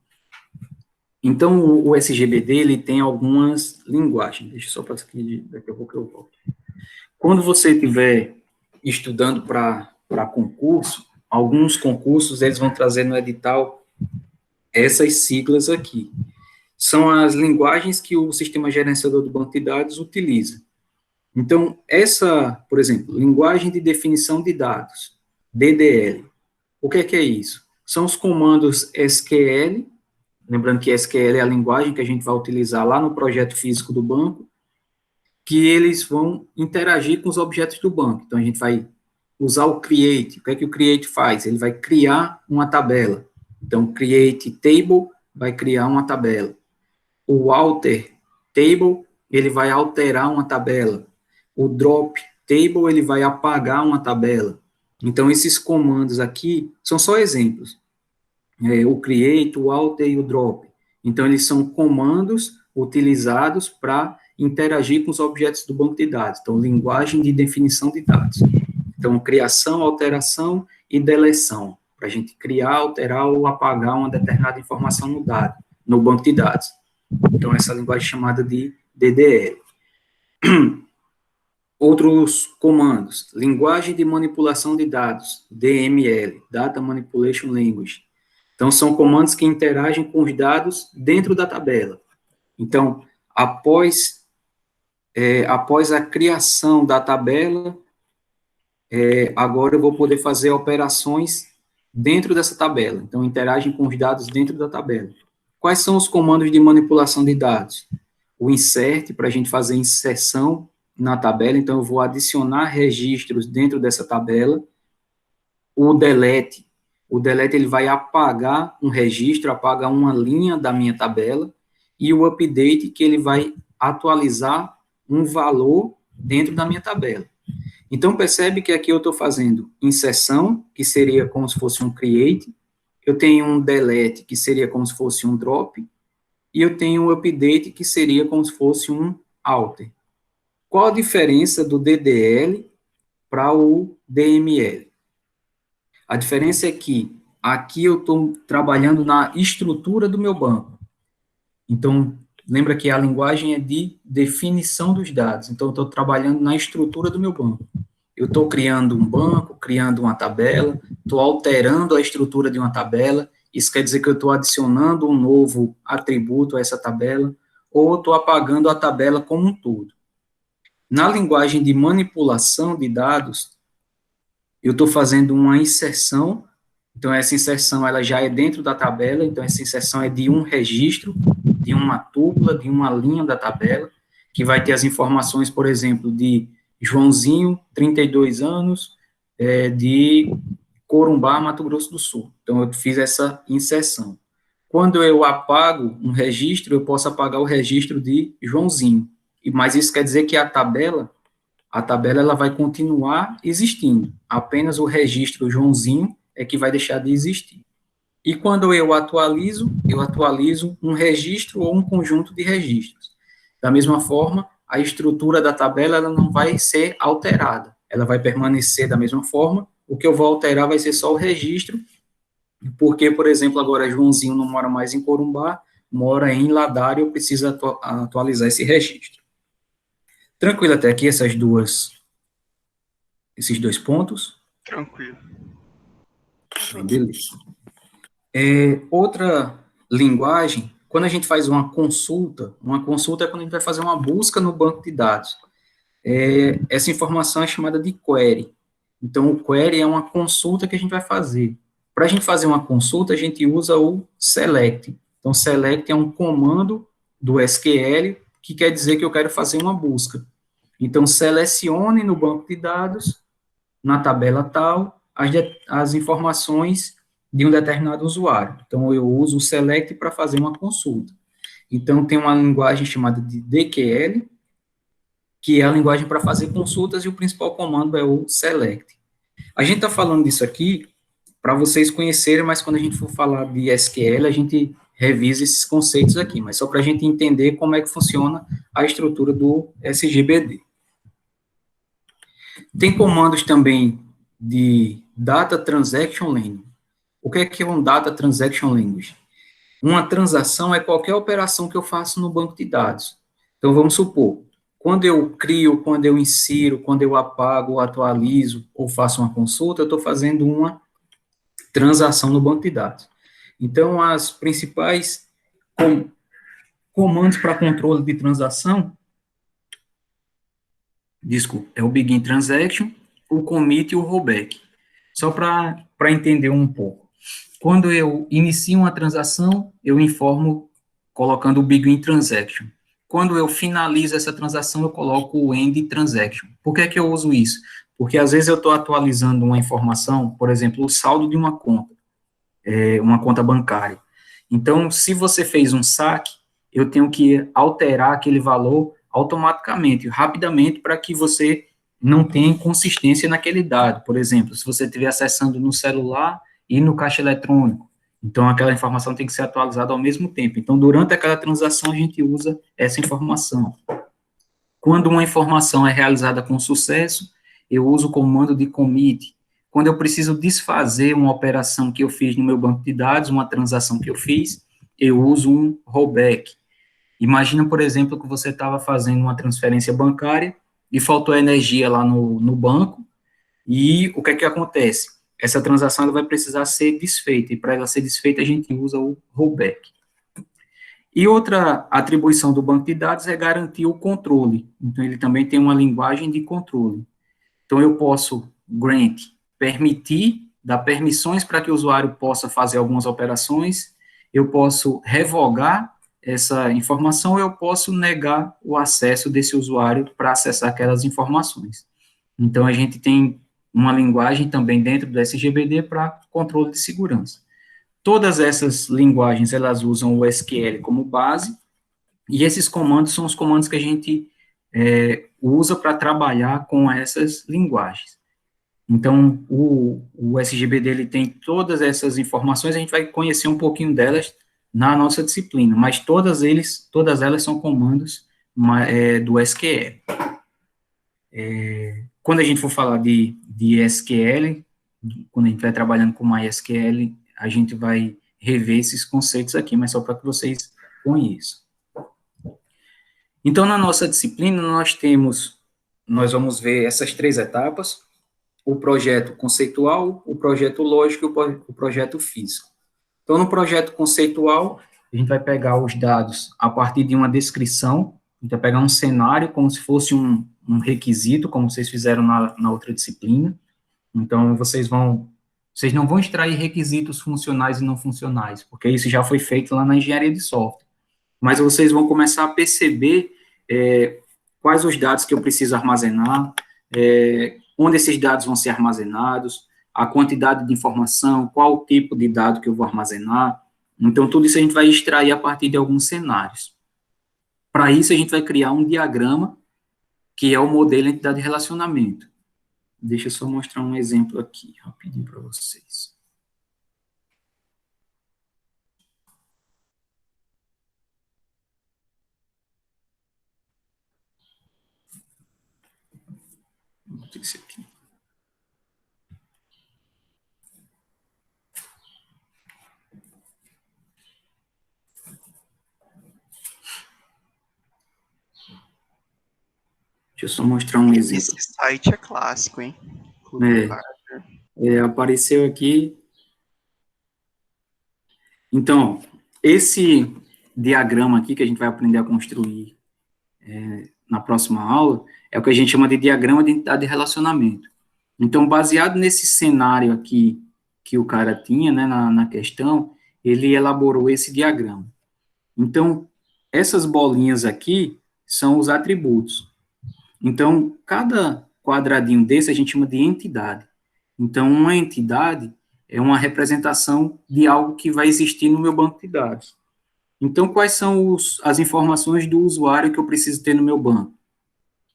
A: Então, o SGBD, ele tem algumas linguagens. Deixa eu só passar aqui, daqui a pouco eu volto. Quando você estiver estudando para concurso, alguns concursos, eles vão trazer no edital essas siglas aqui. São as linguagens que o sistema gerenciador do banco de dados utiliza. Então, por exemplo, linguagem de definição de dados, DDL. O que é isso? São os comandos SQL, lembrando que SQL é a linguagem que a gente vai utilizar lá no projeto físico do banco, que eles vão interagir com os objetos do banco. Então, a gente vai usar o create. O que o create faz? Ele vai criar uma tabela. Então, create table vai criar uma tabela. O alter table, ele vai alterar uma tabela. O drop table, ele vai apagar uma tabela. Então, esses comandos aqui são só exemplos. O create, o alter e o drop. Então, eles são comandos utilizados para interagir com os objetos do banco de dados. Então, linguagem de definição de dados. Então, criação, alteração e deleção, para a gente criar, alterar ou apagar uma determinada informação no dado, no banco de dados. Então, essa linguagem é chamada de DDL. Outros comandos, linguagem de manipulação de dados, DML, Data Manipulation Language. Então, são comandos que interagem com os dados dentro da tabela. Então, após a criação da tabela, agora eu vou poder fazer operações dentro dessa tabela. Então, interagem com os dados dentro da tabela. Quais são os comandos de manipulação de dados? O insert, para a gente fazer inserção na tabela, então eu vou adicionar registros dentro dessa tabela. O delete ele vai apagar um registro, apagar uma linha da minha tabela, e o update, que ele vai atualizar um valor dentro da minha tabela. Então, percebe que aqui eu estou fazendo inserção, que seria como se fosse um create, eu tenho um delete, que seria como se fosse um drop, e eu tenho um update, que seria como se fosse um alter. Qual a diferença do DDL para o DML? A diferença é que aqui eu estou trabalhando na estrutura do meu banco. Então, lembra que a linguagem é de definição dos dados. Então, eu estou trabalhando na estrutura do meu banco. Eu estou criando um banco, criando uma tabela, estou alterando a estrutura de uma tabela. Isso quer dizer que eu estou adicionando um novo atributo a essa tabela, ou estou apagando a tabela como um todo. Na linguagem de manipulação de dados, eu estou fazendo uma inserção. Então, essa inserção ela já é dentro da tabela. Então, essa inserção é de um registro, de uma tupla, de uma linha da tabela, que vai ter as informações, por exemplo, de Joãozinho, 32 anos, de Corumbá, Mato Grosso do Sul. Então, eu fiz essa inserção. Quando eu apago um registro, eu posso apagar o registro de Joãozinho. Mas isso quer dizer que a tabela ela vai continuar existindo. Apenas o registro Joãozinho é que vai deixar de existir. E quando eu atualizo um registro ou um conjunto de registros. Da mesma forma, a estrutura da tabela ela não vai ser alterada. Ela vai permanecer da mesma forma. O que eu vou alterar vai ser só o registro, porque, por exemplo, agora Joãozinho não mora mais em Corumbá, mora em Ladário, eu preciso atualizar esse registro. Tranquilo até aqui esses dois pontos?
B: Tranquilo.
A: Beleza. Outra linguagem, quando a gente faz uma consulta é quando a gente vai fazer uma busca no banco de dados. Essa informação é chamada de query. Então, o query é uma consulta que a gente vai fazer. Para a gente fazer uma consulta, a gente usa o select. Então, select é um comando do SQL que quer dizer que eu quero fazer uma busca. Então, selecione no banco de dados, na tabela tal, as informações de um determinado usuário. Então, eu uso o select para fazer uma consulta. Então, tem uma linguagem chamada de DQL, que é a linguagem para fazer consultas, e o principal comando é o select. A gente está falando disso aqui para vocês conhecerem, mas quando a gente for falar de SQL, a gente revisa esses conceitos aqui, mas só para a gente entender como é que funciona a estrutura do SGBD. Tem comandos também de Data Transaction Language. O que é um Data Transaction Language? Uma transação é qualquer operação que eu faço no banco de dados. Então, vamos supor, quando eu crio, quando eu insiro, quando eu apago, atualizo ou faço uma consulta, eu estou fazendo uma transação no banco de dados. Então, as principais comandos para controle de transação, é o Begin Transaction, o Commit e o Rollback. Só para entender um pouco. Quando eu inicio uma transação, eu informo colocando o Begin Transaction. Quando eu finalizo essa transação, eu coloco o End Transaction. Por que eu uso isso? Porque às vezes eu estou atualizando uma informação, por exemplo, o saldo de uma conta bancária. Então, se você fez um saque, eu tenho que alterar aquele valor automaticamente, rapidamente, para que você não tenha inconsistência naquele dado. Por exemplo, se você estiver acessando no celular e no caixa eletrônico, então aquela informação tem que ser atualizada ao mesmo tempo. Então, durante aquela transação, a gente usa essa informação. Quando uma informação é realizada com sucesso, eu uso o comando de commit. Quando eu preciso desfazer uma operação que eu fiz no meu banco de dados, uma transação que eu fiz, eu uso um rollback. Imagina, por exemplo, que você estava fazendo uma transferência bancária e faltou energia lá no banco, e o que é que acontece? Essa transação ela vai precisar ser desfeita, e para ela ser desfeita, a gente usa o rollback. E outra atribuição do banco de dados é garantir o controle. Então, ele também tem uma linguagem de controle. Então, eu posso grant, permitir, dar permissões para que o usuário possa fazer algumas operações, eu posso revogar essa informação, eu posso negar o acesso desse usuário para acessar aquelas informações. Então, a gente tem uma linguagem também dentro do SGBD para controle de segurança. Todas essas linguagens, elas usam o SQL como base, e esses comandos são os comandos que a gente usa para trabalhar com essas linguagens. Então, o SGBD, ele tem todas essas informações, a gente vai conhecer um pouquinho delas na nossa disciplina, mas todas elas são comandos do SQL. Quando a gente for falar de SQL, quando a gente vai trabalhando com MySQL, a gente vai rever esses conceitos aqui, mas só para que vocês conheçam. Então, na nossa disciplina, nós vamos ver essas 3 etapas: o projeto conceitual, o projeto lógico e o projeto físico. Então, no projeto conceitual, a gente vai pegar os dados a partir de uma descrição, a gente vai pegar um cenário como se fosse um requisito, como vocês fizeram na outra disciplina. Então, vocês não vão extrair requisitos funcionais e não funcionais, porque isso já foi feito lá na engenharia de software. Mas vocês vão começar a perceber quais os dados que eu preciso armazenar, onde esses dados vão ser armazenados, a quantidade de informação, qual o tipo de dado que eu vou armazenar. Então, tudo isso a gente vai extrair a partir de alguns cenários. Para isso, a gente vai criar um diagrama, que é o modelo entidade de relacionamento. Deixa eu só mostrar um exemplo aqui, rapidinho para vocês. Vou botar esse aqui. Deixa eu só mostrar um exemplo.
B: Esse site é clássico, hein?
A: Apareceu aqui. Então, esse diagrama aqui que a gente vai aprender a construir na próxima aula é o que a gente chama de diagrama de entidade de relacionamento. Então, baseado nesse cenário aqui que o cara tinha, né, na questão, ele elaborou esse diagrama. Então, essas bolinhas aqui são os atributos. Então, cada quadradinho desse a gente chama de entidade. Então, uma entidade é uma representação de algo que vai existir no meu banco de dados. Então, quais são as informações do usuário que eu preciso ter no meu banco?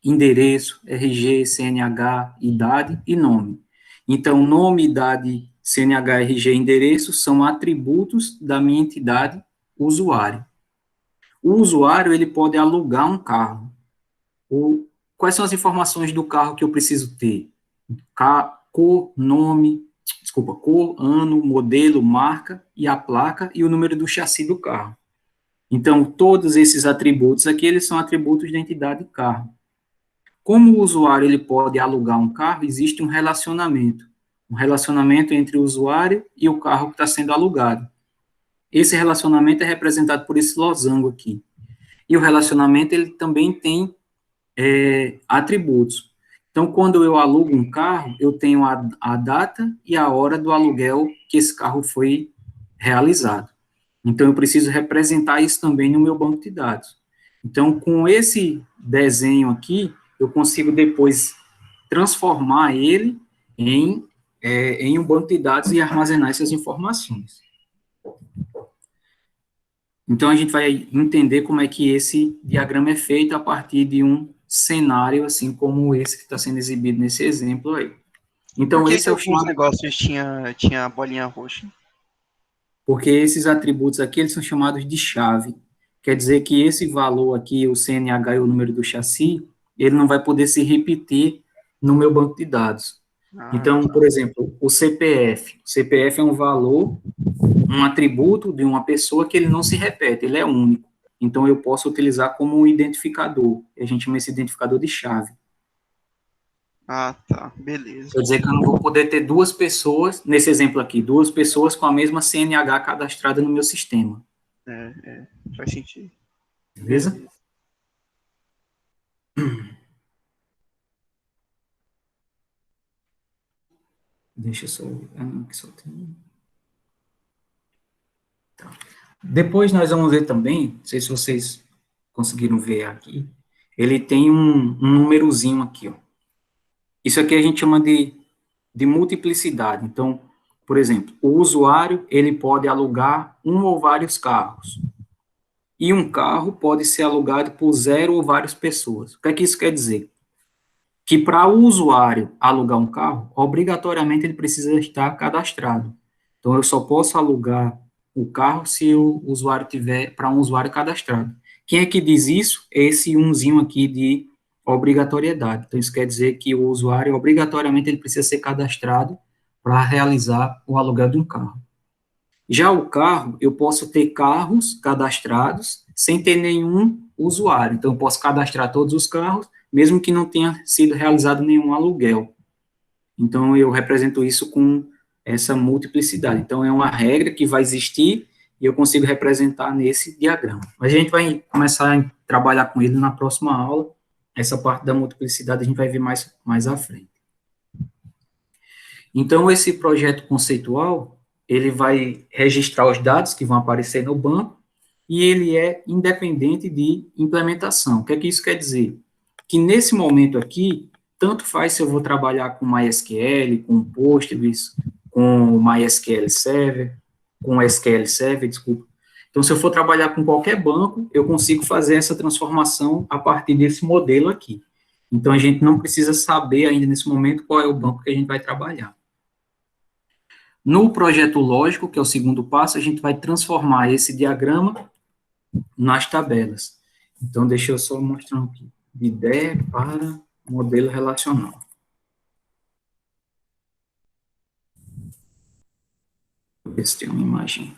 A: Endereço, RG, CNH, idade e nome. Então, nome, idade, CNH, RG e endereço são atributos da minha entidade usuário. O usuário, ele pode alugar um carro. Quais são as informações do carro que eu preciso ter? Cor, ano, modelo, marca e a placa e o número do chassi do carro. Então, todos esses atributos aqui, eles são atributos da entidade carro. Como o usuário ele pode alugar um carro, existe um relacionamento entre o usuário e o carro que está sendo alugado. Esse relacionamento é representado por esse losango aqui. E o relacionamento, ele também tem atributos. Então, quando eu alugo um carro, eu tenho a data e a hora do aluguel que esse carro foi realizado. Então, eu preciso representar isso também no meu banco de dados. Então, com esse desenho aqui, eu consigo depois transformar ele em um banco de dados e armazenar essas informações. Então, a gente vai entender como é que esse diagrama é feito a partir de um cenário, assim como esse que está sendo exibido nesse exemplo aí. Então,
B: Por que
A: esse é o
B: alguns
A: chamado,
B: negócios tinha a bolinha roxa?
A: porque esses atributos aqui, eles são chamados de chave. Quer dizer que esse valor aqui, o CNH e o número do chassi, ele não vai poder se repetir no meu banco de dados.
B: Ah,
A: Então, por exemplo, o CPF. O CPF é um valor, um atributo de uma pessoa que ele não se repete, ele é único. Então, eu posso utilizar como um identificador. A gente chama esse identificador de chave.
B: tá, beleza.
A: Quer dizer que eu não vou poder ter duas pessoas, nesse exemplo aqui, duas pessoas com a mesma CNH cadastrada no meu sistema.
B: Faz sentido.
A: Beleza?
B: Beleza.
A: Deixa eu só ver. Aqui só tem. Tá. Depois nós vamos ver também, não sei se vocês conseguiram ver aqui, ele tem um númerozinho aqui, ó. Isso aqui a gente chama de multiplicidade. Então, por exemplo, o usuário, ele pode alugar um ou vários carros. E um carro pode ser alugado por 0 ou várias pessoas. O que é que isso quer dizer? Que para o usuário alugar um carro, obrigatoriamente ele precisa estar cadastrado. Então, eu só posso alugar o carro se o usuário tiver para um usuário cadastrado. Quem é que diz isso? É esse umzinho aqui de obrigatoriedade. Então, isso quer dizer que o usuário, obrigatoriamente, ele precisa ser cadastrado para realizar o aluguel de um carro. Já o carro, eu posso ter carros cadastrados sem ter nenhum usuário. Então, eu posso cadastrar todos os carros, mesmo que não tenha sido realizado nenhum aluguel. Então, eu represento isso com essa multiplicidade. Então, é uma regra que vai existir e eu consigo representar nesse diagrama. Mas a gente vai começar a trabalhar com ele na próxima aula. Essa parte da multiplicidade a gente vai ver mais à frente. Então, esse projeto conceitual, ele vai registrar os dados que vão aparecer no banco e ele é independente de implementação. O que é que isso quer dizer? Que nesse momento aqui, tanto faz se eu vou trabalhar com MySQL, com Postgres, com MySQL Server, com SQL Server, desculpa. Então, se eu for trabalhar com qualquer banco, eu consigo fazer essa transformação a partir desse modelo aqui. Então, a gente não precisa saber ainda nesse momento qual é o banco que a gente vai trabalhar. No projeto lógico, que é o segundo passo, a gente vai transformar esse diagrama nas tabelas. Então, deixa eu só mostrar aqui. De ideia para modelo relacional. Vou ver se tem uma imagem.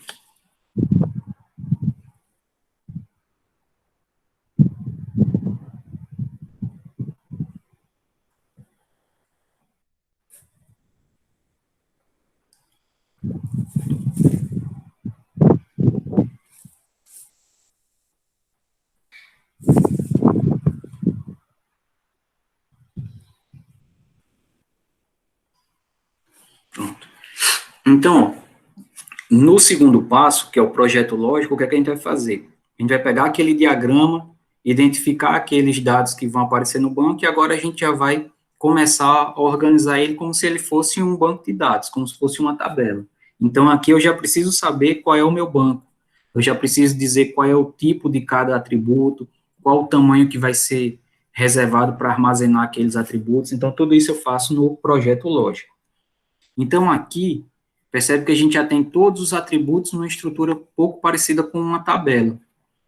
A: Pronto. Então, no segundo passo, que é o projeto lógico, o que é que a gente vai fazer? A gente vai pegar aquele diagrama, identificar aqueles dados que vão aparecer no banco, e agora a gente já vai começar a organizar ele como se ele fosse um banco de dados, como se fosse uma tabela. Então, aqui eu já preciso saber qual é o meu banco, eu já preciso dizer qual é o tipo de cada atributo, qual o tamanho que vai ser reservado para armazenar aqueles atributos. Então, tudo isso eu faço no projeto lógico. Então, aqui, percebe que a gente já tem todos os atributos numa estrutura pouco parecida com uma tabela.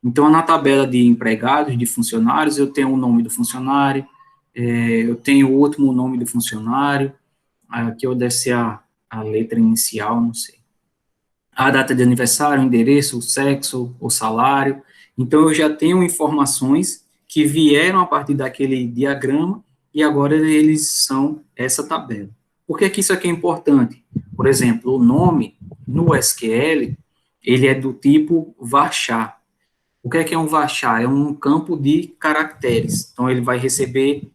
A: Então, na tabela de empregados, de funcionários, eu tenho o nome do funcionário, eu tenho o último nome do funcionário, aqui deve ser a letra inicial, não sei. A data de aniversário, o endereço, o sexo, o salário. Então, eu já tenho informações que vieram a partir daquele diagrama e agora eles são essa tabela. Por que isso aqui é importante? Por exemplo, o nome no SQL, ele é do tipo varchar. O que é um varchar? É um campo de caracteres. Então, ele vai receber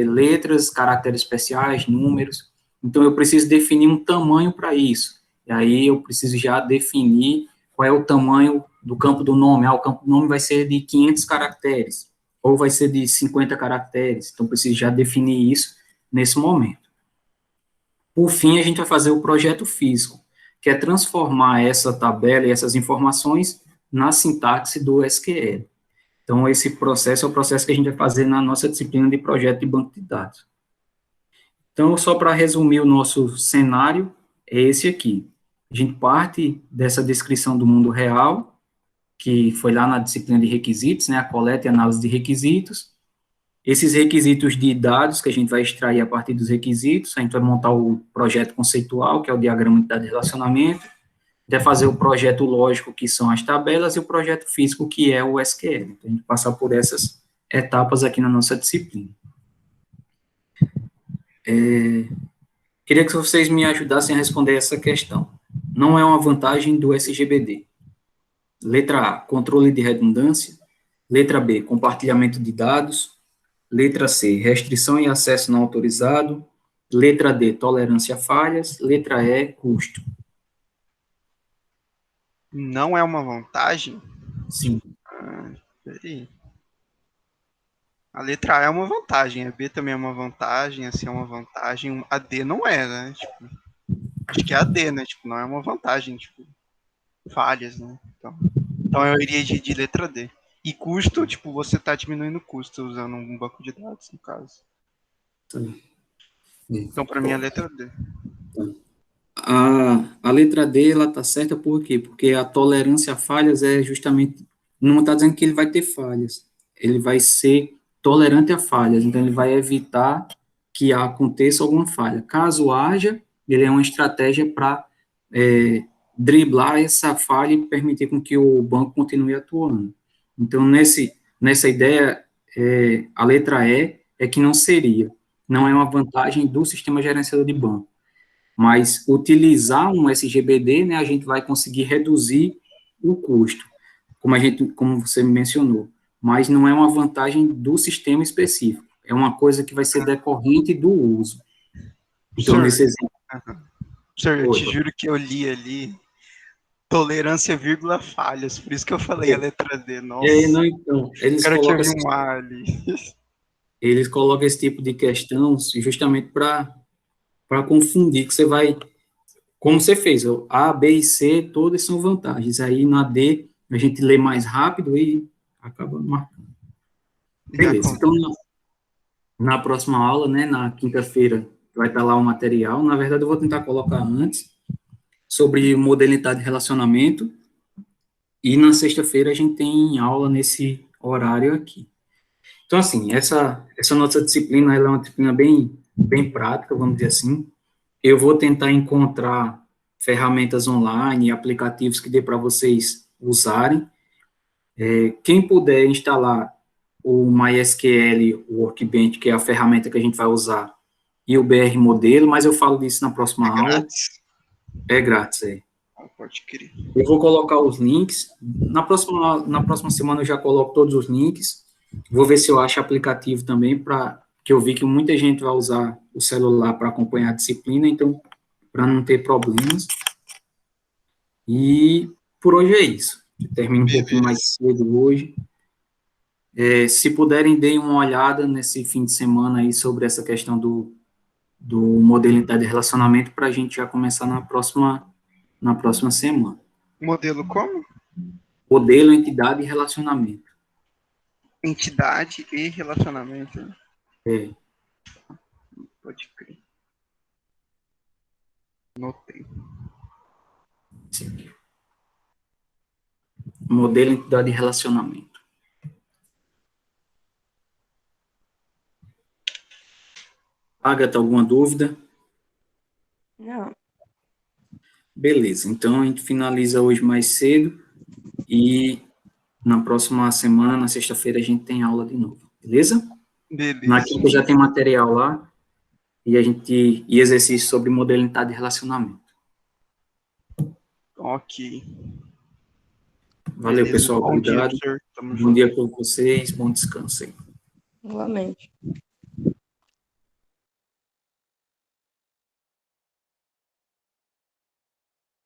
A: letras, caracteres especiais, números. Então, eu preciso definir um tamanho para isso. E aí, eu preciso já definir qual é o tamanho do campo do nome. O campo do nome vai ser de 500 caracteres, ou vai ser de 50 caracteres. Então, preciso já definir isso nesse momento. Por fim, a gente vai fazer o projeto físico, que é transformar essa tabela e essas informações na sintaxe do SQL. Então, esse processo é o processo que a gente vai fazer na nossa disciplina de projeto de banco de dados. Então, só para resumir o nosso cenário, é esse aqui. A gente parte dessa descrição do mundo real, que foi lá na disciplina de requisitos, né, a coleta e análise de requisitos. Esses requisitos de dados que a gente vai extrair a partir dos requisitos, a gente vai montar o projeto conceitual, que é o diagrama de dados de relacionamento, vai fazer o projeto lógico, que são as tabelas, e o projeto físico, que é o SQL. Então, a gente vai passar por essas etapas aqui na nossa disciplina. Queria que vocês me ajudassem a responder essa questão. Não é uma vantagem do SGBD. Letra A, controle de redundância. Letra B, compartilhamento de dados. Letra C, restrição e acesso não autorizado. Letra D, tolerância a falhas. Letra E, custo.
B: Não é uma vantagem?
A: Sim.
B: Peraí. A letra A é uma vantagem, a B também é uma vantagem, a C é uma vantagem, a D não é, né? Tipo, acho que é a D, né? Tipo, não é uma vantagem, tipo, falhas, né? Então eu iria de letra D. E custo, tipo, você tá diminuindo o custo usando um banco de dados, no caso. Então, para mim, é a letra D.
A: A letra D, ela tá certa por quê? Porque a tolerância a falhas é justamente, não está dizendo que ele vai ter falhas, ele vai ser tolerante a falhas, então ele vai evitar que aconteça alguma falha. Caso haja, ele é uma estratégia para driblar essa falha e permitir com que o banco continue atuando. Então, nessa ideia, a letra E é que não seria, não é uma vantagem do sistema gerenciador de banco. Mas utilizar um SGBD, né, a gente vai conseguir reduzir o custo, como você mencionou, mas não é uma vantagem do sistema específico, é uma coisa que vai ser decorrente do uso. Então, nesse exemplo...
B: Senhor, eu te juro que eu li ali tolerância, vírgula, falhas, por isso que eu falei a letra D, nossa.
A: Não, então, eles colocam esse tipo de questão justamente para confundir, que você vai... Como você fez, A, B e C, todas são vantagens. Aí na D, a gente lê mais rápido e acaba marcando. Beleza, então na próxima aula, né, na quinta-feira, vai estar lá o material. Na verdade, eu vou tentar colocar antes, sobre modalidade de relacionamento. E na sexta-feira a gente tem aula nesse horário aqui. Então, assim, essa nossa disciplina, ela é uma disciplina bem prática, vamos dizer assim. Eu vou tentar encontrar ferramentas online, aplicativos que dê para vocês usarem. Quem puder instalar o MySQL Workbench, que é a ferramenta que a gente vai usar, e o BR Modelo, mas eu falo disso na próxima aula.
B: Grátis?
A: É grátis,
B: Pode crer.
A: Eu vou colocar os links. Na próxima semana eu já coloco todos os links. Vou ver se eu acho aplicativo também, que eu vi que muita gente vai usar o celular para acompanhar a disciplina, então, para não ter problemas. E por hoje é isso. Eu termino um pouquinho mais cedo hoje. Se puderem, deem uma olhada nesse fim de semana aí sobre essa questão do modelo de relacionamento para a gente já começar na próxima semana.
B: Modelo como?
A: Modelo, entidade e relacionamento.
B: Entidade e relacionamento. Pode crer. Notei.
A: Sim. Modelo, entidade e relacionamento. Agatha, alguma dúvida?
C: Não.
A: Beleza, então a gente finaliza hoje mais cedo e na próxima semana, na sexta-feira, a gente tem aula de novo, beleza?
B: Beleza.
A: Na quinta já tem material lá e exercício sobre modelo, entidade e relacionamento.
B: Ok.
A: Valeu,
B: Beleza.
A: pessoal.
B: Bom
A: Obrigado.
B: dia, senhor. Tamo
A: Bom
B: junto.
A: dia para vocês. Bom descanso aí.
C: Igualmente.